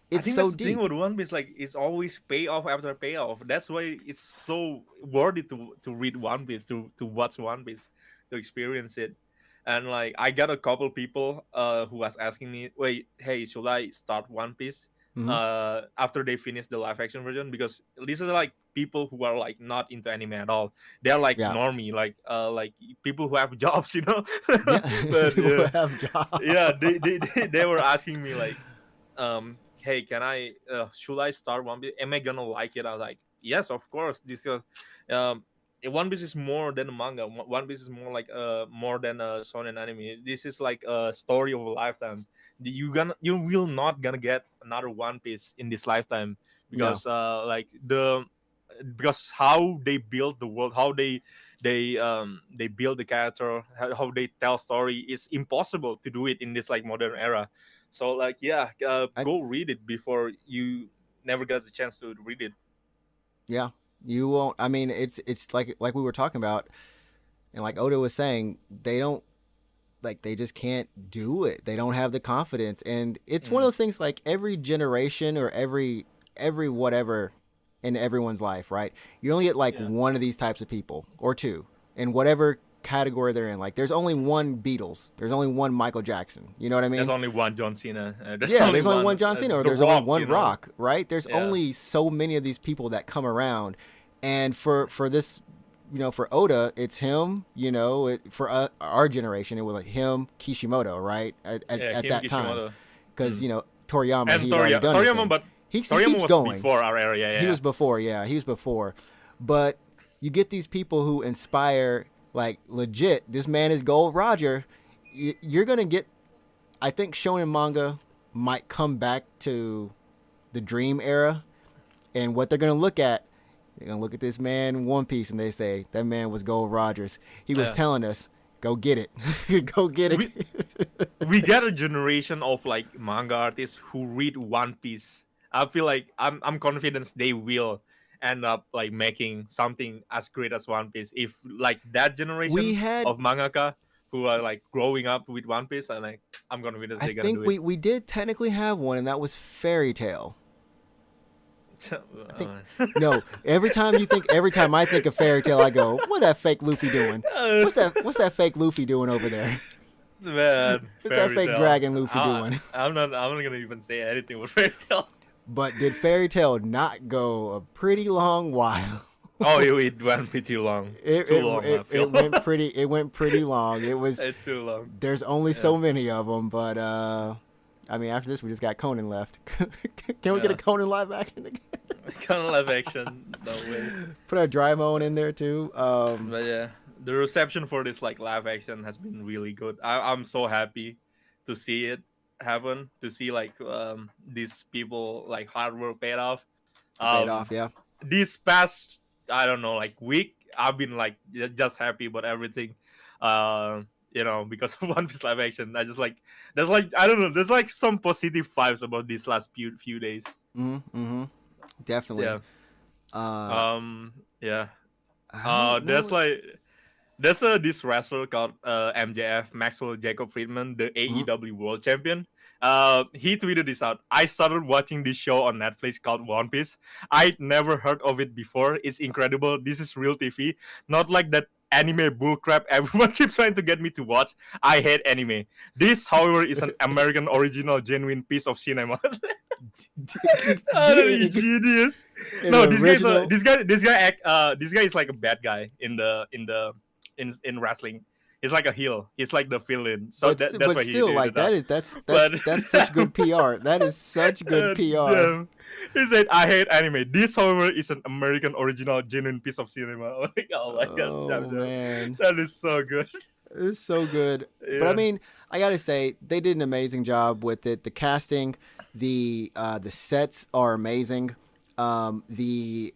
I think so that's the deep. thing with One Piece, like it's always payoff after payoff. That's why it's so worthy to read One Piece, to watch One Piece, to experience it. And like I got a couple people who was asking me, wait, hey, should I start One Piece after they finish the live action version? Because these are like people who are like not into anime at all. They're like normie, like people who have jobs, you know. But people who have jobs. Yeah, they were asking me like, hey, can I should I start One Piece? Am I gonna like it? I was like, yes, of course. This is One Piece is more than a manga. One Piece is more than a shonen anime. This is like a story of a lifetime. You will not gonna get another One Piece in this lifetime because because how they build the world, how they build the character, how they tell story is impossible to do it in this like modern era. So like go read it before you never get the chance to read it. Yeah, you won't. I mean, it's like we were talking about, and like Oda was saying, they just can't do it. They don't have the confidence, and it's one of those things. Like every generation or every whatever in everyone's life, right? You only get like one of these types of people or two in whatever category they're in. Like there's only one Beatles, there's only one Michael Jackson, you know what I mean? There's only one John Cena. There's only one John Cena, or there's only one Rock, right? There's Yeah. only so many of these people that come around, and for this, you know, for Oda, it's him, you know, for our generation, it was like him, Kishimoto, right? At that time, because you know Toriyama, and he'd already done his thing. But he Toriyama keeps was going. Before our era, yeah. He was before, but you get these people who inspire. Like legit, this man is Gold Roger. You're gonna get. I think shonen manga might come back to the Dream era, and what they're gonna look at, they're gonna look at this man in One Piece, and they say that man was Gold Rogers. He was telling us, "Go get it, go get it." We got a generation of like manga artists who read One Piece. I feel like I'm confident they will end up like making something as great as One Piece. If like that generation of mangaka who are like growing up with One Piece, I'm confident they're gonna do it. we did technically have one, and that was Fairy Tail. No, every time I think of Fairy Tail, I go, "What that fake Luffy doing? What's that fake Luffy doing over there?" Man, what's that fake dragon Luffy doing? I'm not gonna even say anything with Fairy Tail. But did Fairy Tail not go a pretty long while? Oh, it went pretty long. It went pretty long. It's too long. There's only so many of them, but I mean, after this, we just got Conan left. Can we get a Conan live action again? Conan live action, no way. Put a Draimon in there too. But yeah, the reception for this like live action has been really good. I'm so happy to see it happen, to see like these people like hard work paid off. Yeah. This past, I don't know, like week, I've been like just happy about everything. You know, because of One Piece live action. I just like there's like I don't know, there's like some positive vibes about these last few days. Mm-hmm. Definitely. Yeah. There's this wrestler called MJF, Maxwell Jacob Friedman, the AEW World Champion. He tweeted this out. I started watching this show on Netflix called One Piece. I'd never heard of it before. It's incredible. This is real TV, not like that anime bullcrap everyone keeps trying to get me to watch. I hate anime. This, however, is an American original, genuine piece of cinema. Genius. No, this guy is like a bad guy in wrestling. He's like a heel. He's like the villain. So that's why still, he like that's such good PR. That is such good PR. Yeah. He said, "I hate anime. This, however, is an American original, genuine piece of cinema." Like, oh my god, man, that is so good. It's so good. Yeah. But I mean, I gotta say, they did an amazing job with it. The casting, the sets are amazing. The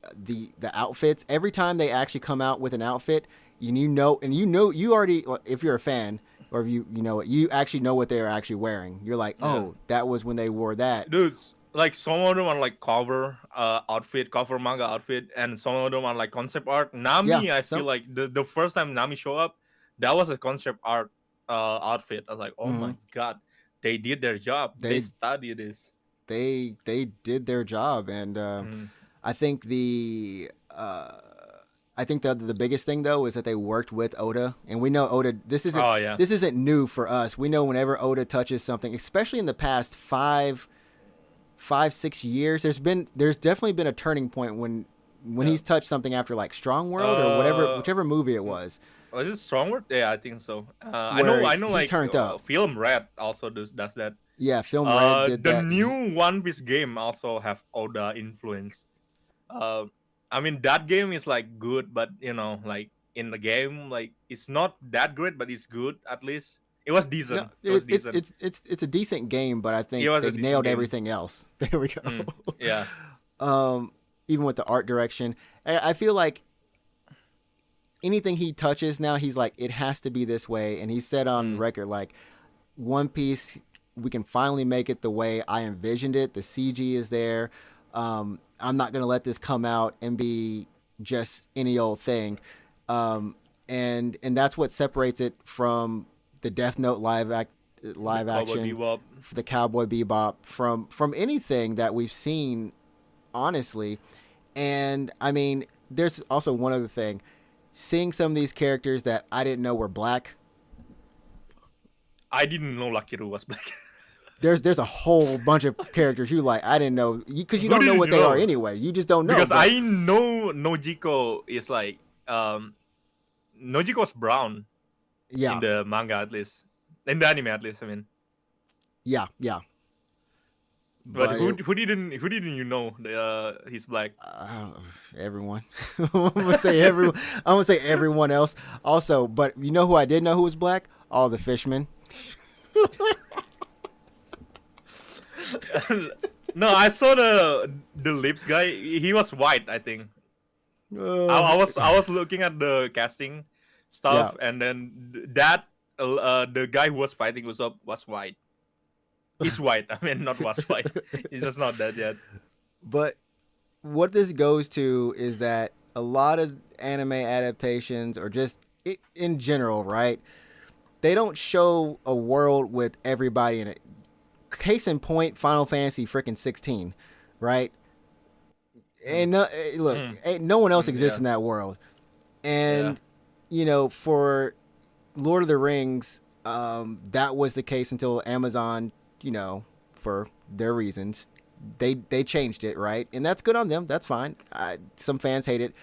outfits. Every time they actually come out with an outfit, you already, if you're a fan or if you know it, you actually know what they are actually wearing. You're like, oh, that was when they wore that. Dude, like some of them are like cover manga outfit, and some of them are like concept art. Yeah, Nami, I feel some. like the first time Nami show up, that was a concept art outfit. I was like, oh Hmm. my god, they did their job. They They studied this. they did their job, and Mm. I think the biggest thing though is that they worked with Oda, and we know Oda. Oh yeah, This isn't new for us. We know whenever Oda touches something, especially in the past 5, 6 years, there's definitely been a turning point when yeah. he's touched something after like Strong World or whatever, Uh, whichever movie it was, was it Strong Word? Yeah, I think so. where I know, he like turned up. Film Red also does that. Yeah, Film Red did The that. new One Piece game also have Oda influence. Uh, I mean that game is like good, but like in the game, like it's not that great, but it's good at least. It was No, decent. It was decent. it's a decent game, but I It think was they a decent nailed game. everything else. There we go. Yeah. Even with the art direction, I feel like anything he touches now, he's like, it has to be this way, and he said on Mm. record like, One Piece, we can finally make it the way I envisioned it. The CG is there. I'm not gonna let this come out and be just any old thing. And that's what separates it from the Death Note live Cowboy action, Bebop. for the Cowboy Bebop, from anything that we've seen, honestly. And I mean, there's also one other thing. Seeing some of these characters that I didn't know were black. I didn't know Lakiru was black. There's a whole bunch of characters you like I didn't know, because you Who don't know didn't what you they are know? anyway. You just don't know. Because But I know Nojiko is like Nojiko's brown yeah, in the manga at least. In the anime at least, I mean. yeah. But But who didn't you know he's black? everyone. I'm gonna say everyone. I'm gonna say everyone else also. But you know who I did know who was black? All the fishmen. No, I saw the lips guy. He was white, I think. I was looking at the casting Yeah. stuff, and then that the guy who was fighting was white. He's white. I mean, not was white. He's just not that yet. But what this goes to is that a lot of anime adaptations, or just in general, right? They don't show a world with everybody in it. Case in point, Final Fantasy freaking 16, right? And look, no one else exists Yeah. in that world. And for Lord of the Rings, that was the case until Amazon, for their reasons, they changed it, right? And that's good on them. That's fine. Some fans hate it.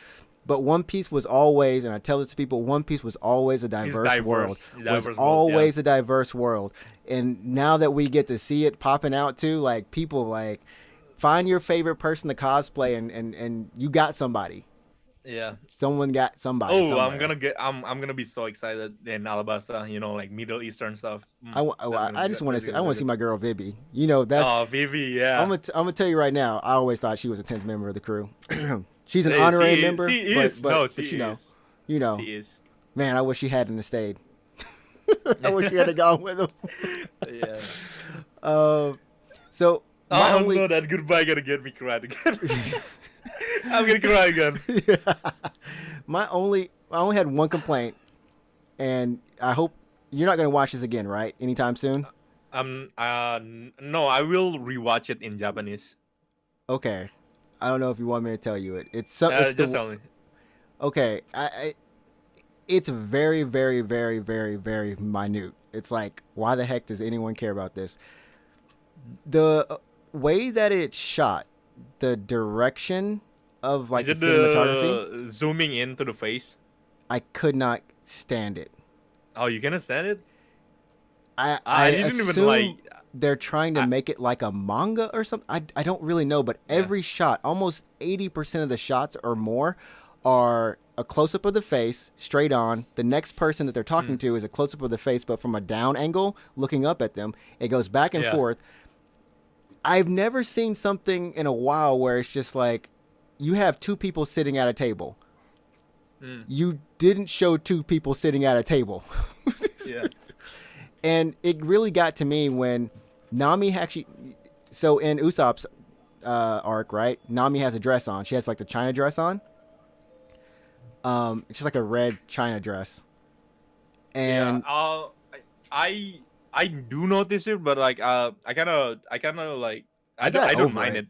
But One Piece was always, and I tell this to people, One Piece was always a diverse world. Diverse world, Always a diverse world. And now that we get to see it popping out too, like, people like, find your favorite person to cosplay, and you got somebody. Yeah. Someone got somebody. Oh, somewhere. I'm gonna be so excited in Alabasta. Like Middle Eastern stuff. I just want to see. I want to see my girl Vivi. Vivi. Yeah. I'm gonna tell you right now. I always thought she was a 10th member of the crew. She's an Hey, honorary member. She is. But She you know, is. you know, She is. man, I wish she hadn't stayed. I wish she had gone with him. Yeah. So my Oh only, no, that goodbye gonna get me crying again. I'm gonna cry again. I only had one complaint, and I hope you're not gonna watch this again, right? Anytime soon. No, I will rewatch it in Japanese. Okay. I don't know if you want me to tell you it. It's Tell me. okay. It's very, very, very, very, very minute. It's like, why the heck does anyone care about this? The way that it's shot, the direction of like the Is it cinematography, the zooming into the face? I could not stand it. Oh, you cannot stand it? I didn't even assume like. they're trying to make it like a manga or something. I don't really know, but every shot, almost 80% of the shots or more, are a close-up of the face, straight on. The next person that they're talking to is a close-up of the face, but from a down angle, looking up at them. It goes back and forth. I've never seen something in a while where it's just like, you have two people sitting at a table. You didn't show two people sitting at a table. Yeah. And it really got to me when Nami actually... So in Usopp's arc, right? Nami has a dress on. She has like the China dress on. It's just like a red China dress. And I do notice it, but like I kind of like I don't mind it.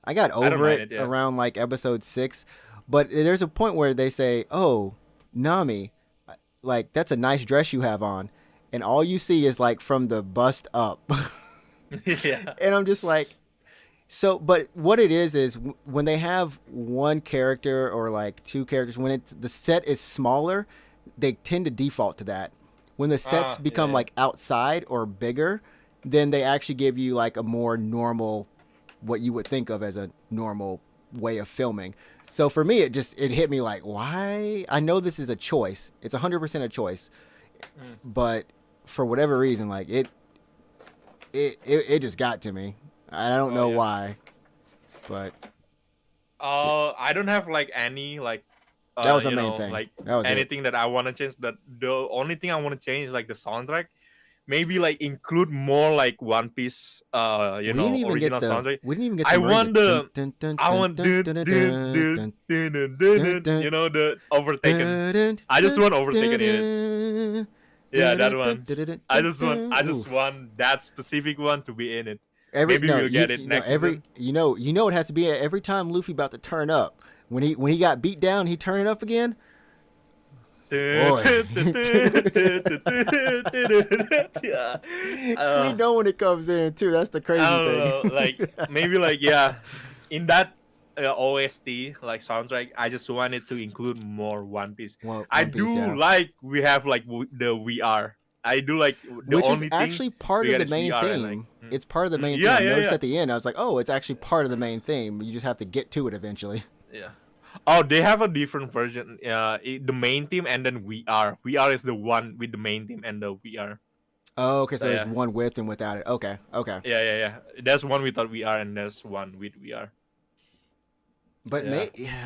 I got over it around like episode 6, but there's a point where they say, "Oh, Nami, like that's a nice dress you have on," and all you see is like from the bust up. Yeah. And I'm just like, so. But what it is when they have one character or like two characters, when the set is smaller, they tend to default to that. When the sets become like outside or bigger, then they actually give you like a more normal, what you would think of as a normal way of filming. So for me, it hit me like, why? I know this is a choice. It's 100% a choice, but for whatever reason, like it just got to me. I don't know why, but I don't have like any like that was the main thing. Like that was anything that I want to change. That the only thing I want to change is like the soundtrack. Maybe like include more like One Piece, original soundtrack. We didn't even get. I want the overtaken. I just want overtaken in it. Yeah, that one. I just want that specific one to be in it. Maybe we'll get it next season. It has to be every time Luffy about to turn up. When he got beat down, he turned up again. Boy. Yeah. We know when it comes in too. That's the crazy thing. Like maybe like in that OST like soundtrack, I just wanted to include more One Piece. Like we have like the VR. I do like the which only is actually part of the main theme. It's part of the main theme. I noticed at the end, I was like, oh, it's actually part of the main theme. You just have to get to it eventually. Yeah. Oh, they have a different version. The main theme and then VR. VR is the one with the main theme and the VR. Oh, okay. So there's one with and without it. Okay. Yeah. There's one without VR and there's one with VR. But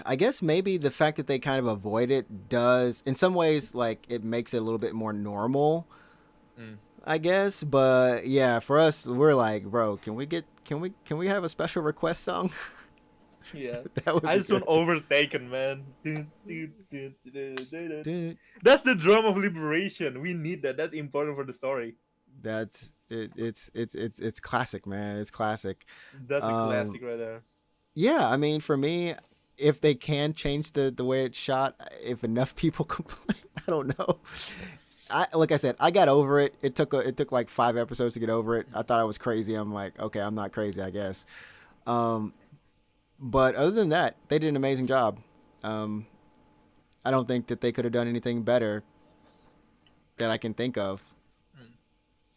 I guess maybe the fact that they kind of avoid it does, in some ways, like it makes it a little bit more normal. I guess, but yeah, for us, we're like, bro, can we have a special request song? Yeah, I just want overtaken, man. That's the drum of liberation. We need that. That's important for the story. That's it. It's classic, man. It's classic. That's a classic right there. Yeah, I mean, for me, if they can change the way it's shot, if enough people complain, I don't know. Like I said, I got over it. It took like 5 episodes to get over it. I thought I was crazy. I'm like, okay, I'm not crazy, I guess. But other than that, they did an amazing job. I don't think that they could have done anything better that I can think of.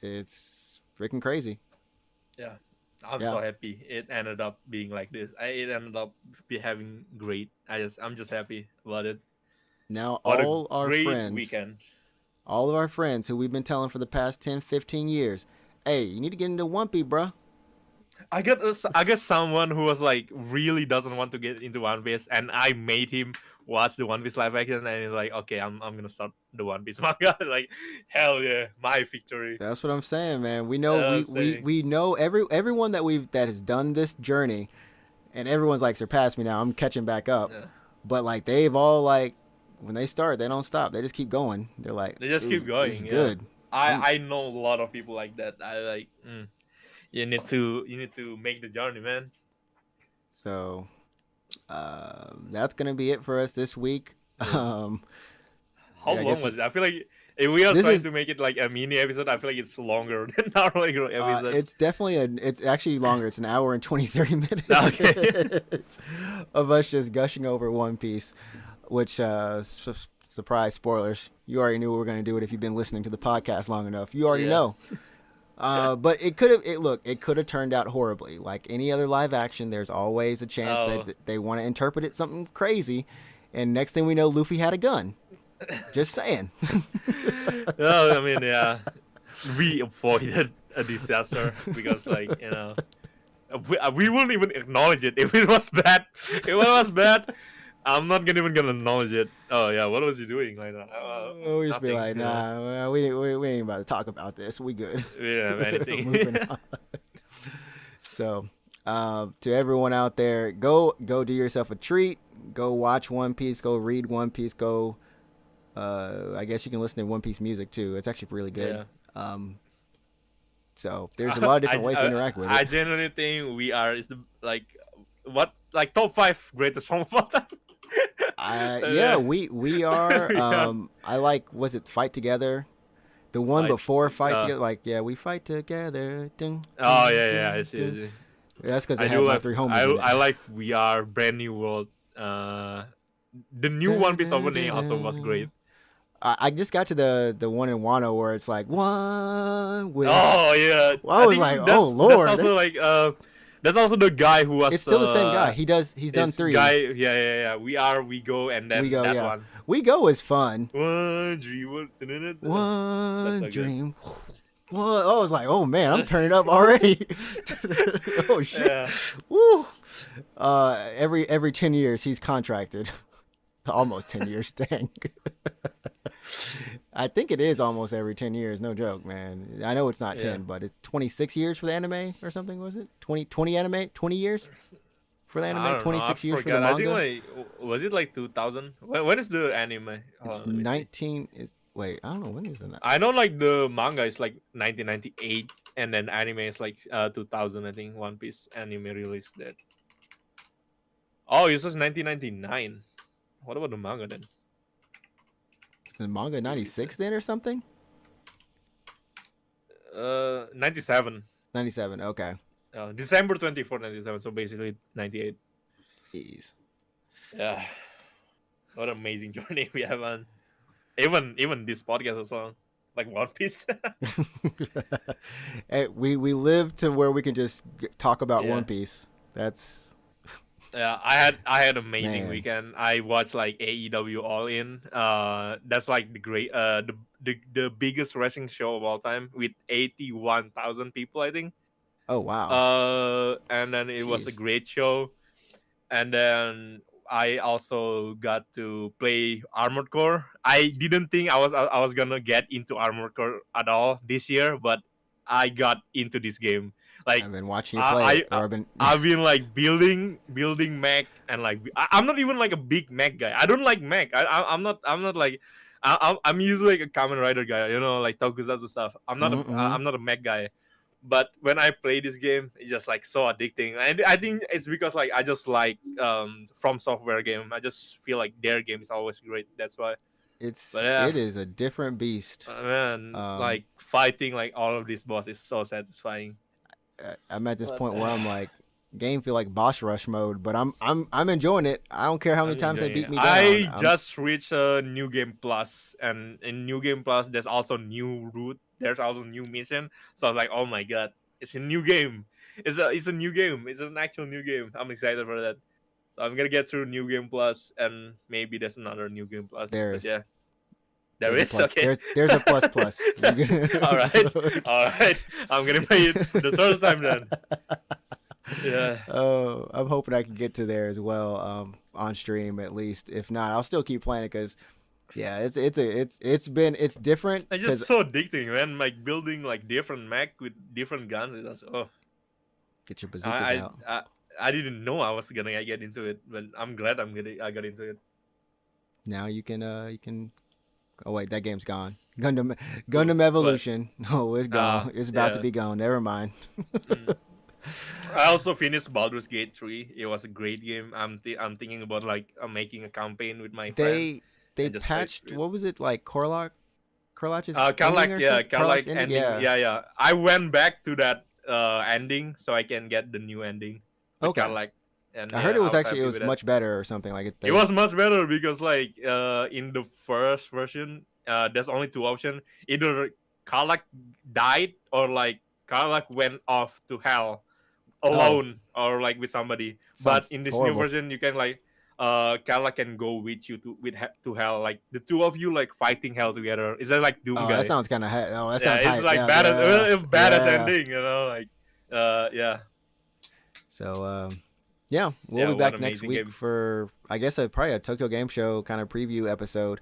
It's freaking crazy. Yeah, I'm so happy it ended up being like this. It ended up having great. I'm just happy about it. Now all our friends, weekend. All of our friends who we've been telling for the past 10, 15 years, hey, you need to get into One Piece, bro. I got someone who was like really doesn't want to get into One Piece, and I made him watch the One Piece live action, and he's like, okay, I'm gonna start the One Piece manga. Like, hell yeah, my victory. That's what I'm saying, man. We know we know everyone that has done this journey, and everyone's like surpassed me now. I'm catching back up, but like they've all like when they start, they don't stop. They just keep going. They're like they just keep going. This is good. I know a lot of people like that. I like. You need to make the journey, man. So, that's gonna be it for us this week. How long was it? I feel like if we are trying to make it like a mini episode, I feel like it's longer than our regular episode. It's actually longer. It's an hour and 30 minutes of us just gushing over One Piece, which surprise spoilers. You already knew we were gonna do it if you've been listening to the podcast long enough. You already know. But it could have turned out horribly. Like any other live action, there's always a chance that they want to interpret it something crazy, and next thing we know, Luffy had a gun. Just saying. No, I mean, yeah, we avoided a disaster because, like, we wouldn't even acknowledge it if it was bad. If it was bad, I'm not even gonna acknowledge it. Oh yeah, what was you doing like that? We just be like, nah, we ain't about to talk about this. We good. We don't have anything. Moving on. So, To everyone out there, go do yourself a treat. Go watch One Piece. Go read One Piece. Go. I guess you can listen to One Piece music too. It's actually really good. Yeah. So there's a lot of different ways to interact with it. I genuinely think we are is the like top 5 greatest song of all time. Yeah, we are. Yeah. I like, was it Fight Together? The one before Fight Together, like, yeah, we fight together. Dun, Oh dun, yeah, dun, yeah, I see. dun. That's because I I have do my like 3 homies. in it. I like We Are Brand New World. The new One Piece opening also was great. I just got to the one in Wano where it's like one with. Oh yeah, I was like, oh Lord. That's also like that's also the guy who was. It's still the same guy. He's done 3. Guy, yeah. We Go, and then We Go, that yeah. one. We Go is fun. One dream. One so dream. One, I was like, oh man, I'm turning up already. Oh shit. Yeah. Woo. Every 10 years he's contracted. Almost 10 years, dang. I think it is almost every 10 years, no joke, man. I know it's not 10, but it's 26 years for the anime or something, was it? 20 anime? 20 years for the anime? 26 years for the manga? I think was it like 2000? When is the anime? It's 19 is wait, I don't know when is it. I know like the manga is like 1998 and then anime is like 2000, I think. One Piece anime released that. Oh, it was 1999. What about the manga then? Is the manga 96 then or something? 97. 97, okay. December 24, 97. So basically 98. Jeez. Yeah. What an amazing journey we have on. Even this podcast also. Like One Piece. Hey, we live to where we can just talk about One Piece. That's. Yeah, I had an amazing Man. weekend. I watched like AEW All In. That's like the biggest wrestling show of all time with 81,000 people, I think. Oh wow. And then it was a great show. And then I also got to play Armored Core. I didn't think I was gonna get into Armored Core at all this year, but I got into this game. Like I've been watching you play. I've been like building mech, and like I'm not even like a big mech guy. I don't like mech. I'm not like I'm usually like a Kamen Rider guy, you know, like Tokusatsu stuff. I'm not I'm not a mech guy. But when I play this game, it's just like so addicting. And I think it's because like I just like From Software game. I just feel like their game is always great. That's why. It is a different beast. Man, like fighting like all of these bosses is so satisfying. I'm at this point where I'm like, game feel like boss rush mode, but I'm enjoying it. I don't care how many times they beat me down. I just reached New Game Plus, and in New Game Plus there's also new route. There's also new mission. So I was like, oh my god, it's a new game. It's a new game. It's an actual new game. I'm excited for that. So I'm gonna get through New Game Plus, and maybe there's another New Game Plus. Yeah. There is? Okay. There's a plus. All right. I'm gonna play it the third time then. Yeah. Oh, I'm hoping I can get to there as well on stream at least. If not, I'll still keep playing it because, yeah, it's different. It's just so addicting, man. Like building like different mech with different guns. It's just, get your bazookas out. I didn't know I was gonna get into it, but I'm glad I got into it. Now you can. Oh wait, that game's gone. Gundam Evolution. No, it's gone. It's about to be gone. Never mind. I also finished Baldur's Gate 3. It was a great game. I'm thinking about like making a campaign with my friend. They patched. What was it like? Korlach's Karlach ending. Yeah. I went back to that ending so I can get the new ending. Okay. Karlach. And I heard it was much better or something like it. It was much better because like in the first version, there's only 2 options. Either Karlach died or like Karlach went off to hell alone or like with somebody. But in this new version, you can like Karlach can go with you to hell. Like the 2 of you like fighting hell together. Is that like Doom guy? That sounds kind of that sounds it's like badass ending, you know, like yeah. So yeah, we'll be back next week for, I guess, probably a Tokyo Game Show kind of preview episode.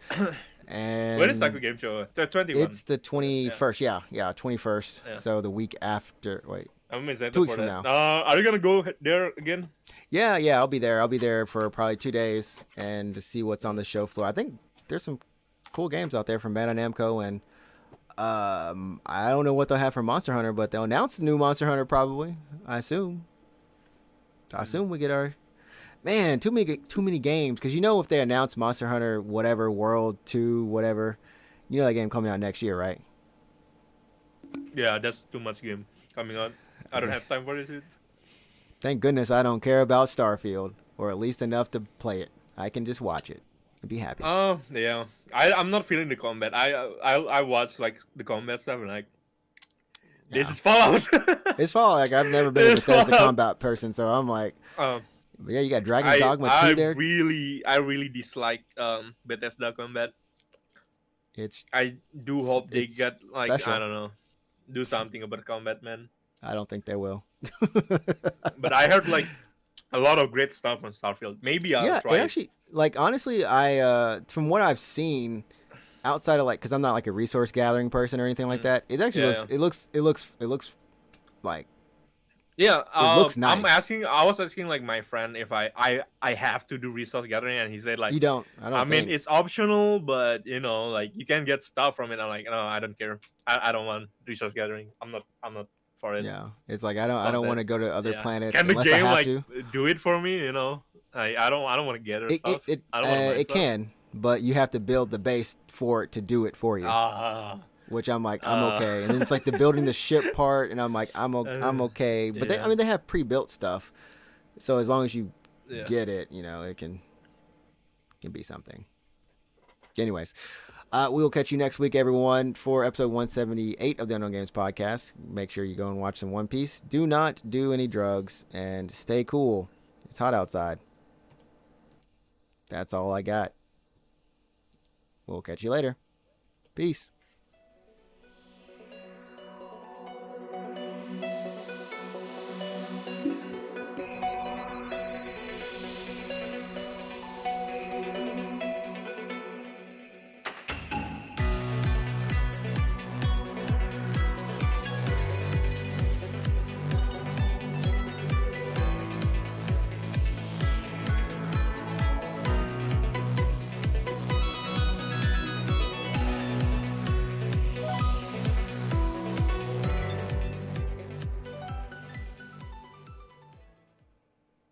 And when is Tokyo Game Show? 21. It's the 21st. Yeah, 21st. Yeah. So the week after. Wait, I'm excited 2 weeks for from that. now. Are you gonna go there again? Yeah, I'll be there. I'll be there for probably 2 days and to see what's on the show floor. I think there's some cool games out there from Bandai Namco, and I don't know what they'll have for Monster Hunter, but they'll announce the new Monster Hunter probably. I assume we get our too many games, because if they announce Monster Hunter whatever World 2 whatever, that game coming out next year, right? Yeah, that's too much game coming out. I don't have time for this. Thank goodness I don't care about Starfield, or at least enough to play it. I can just watch it and be happy. Oh yeah, I'm not feeling the combat. I watched like the combat stuff and like this is Fallout. It's Fallout. Like, I've never been a Bethesda combat person, so I'm like, yeah, you got Dragon's Dogma 2 there. I really dislike Bethesda combat. I do hope they get like special. I don't know, do something about combat, man. I don't think they will. But I heard like a lot of great stuff on Starfield. Maybe I'll try. Yeah, actually, like honestly, I from what I've seen, outside of like, because I'm not like a resource gathering person or anything like that, it actually looks like. Yeah, it looks nice. I was asking like my friend if I have to do resource gathering, and he said like you don't. I mean it's optional, but like you can get stuff from it. I'm like, no, I don't care. I don't want resource gathering. I'm not for it. Yeah, it's like I don't want to go to other planets can unless the game I have like to. Do it for me? I don't want to gather stuff. It can, but you have to build the base for it to do it for you. Which I'm like, I'm okay. And then it's like the building the ship part, and I'm like, I'm okay. But they have pre-built stuff, so as long as you get it, it can be something. Anyways, we will catch you next week, everyone, for episode 178 of the Unknown Games podcast. Make sure you go and watch some One Piece. Do not do any drugs, and stay cool. It's hot outside. That's all I got. We'll catch you later. Peace.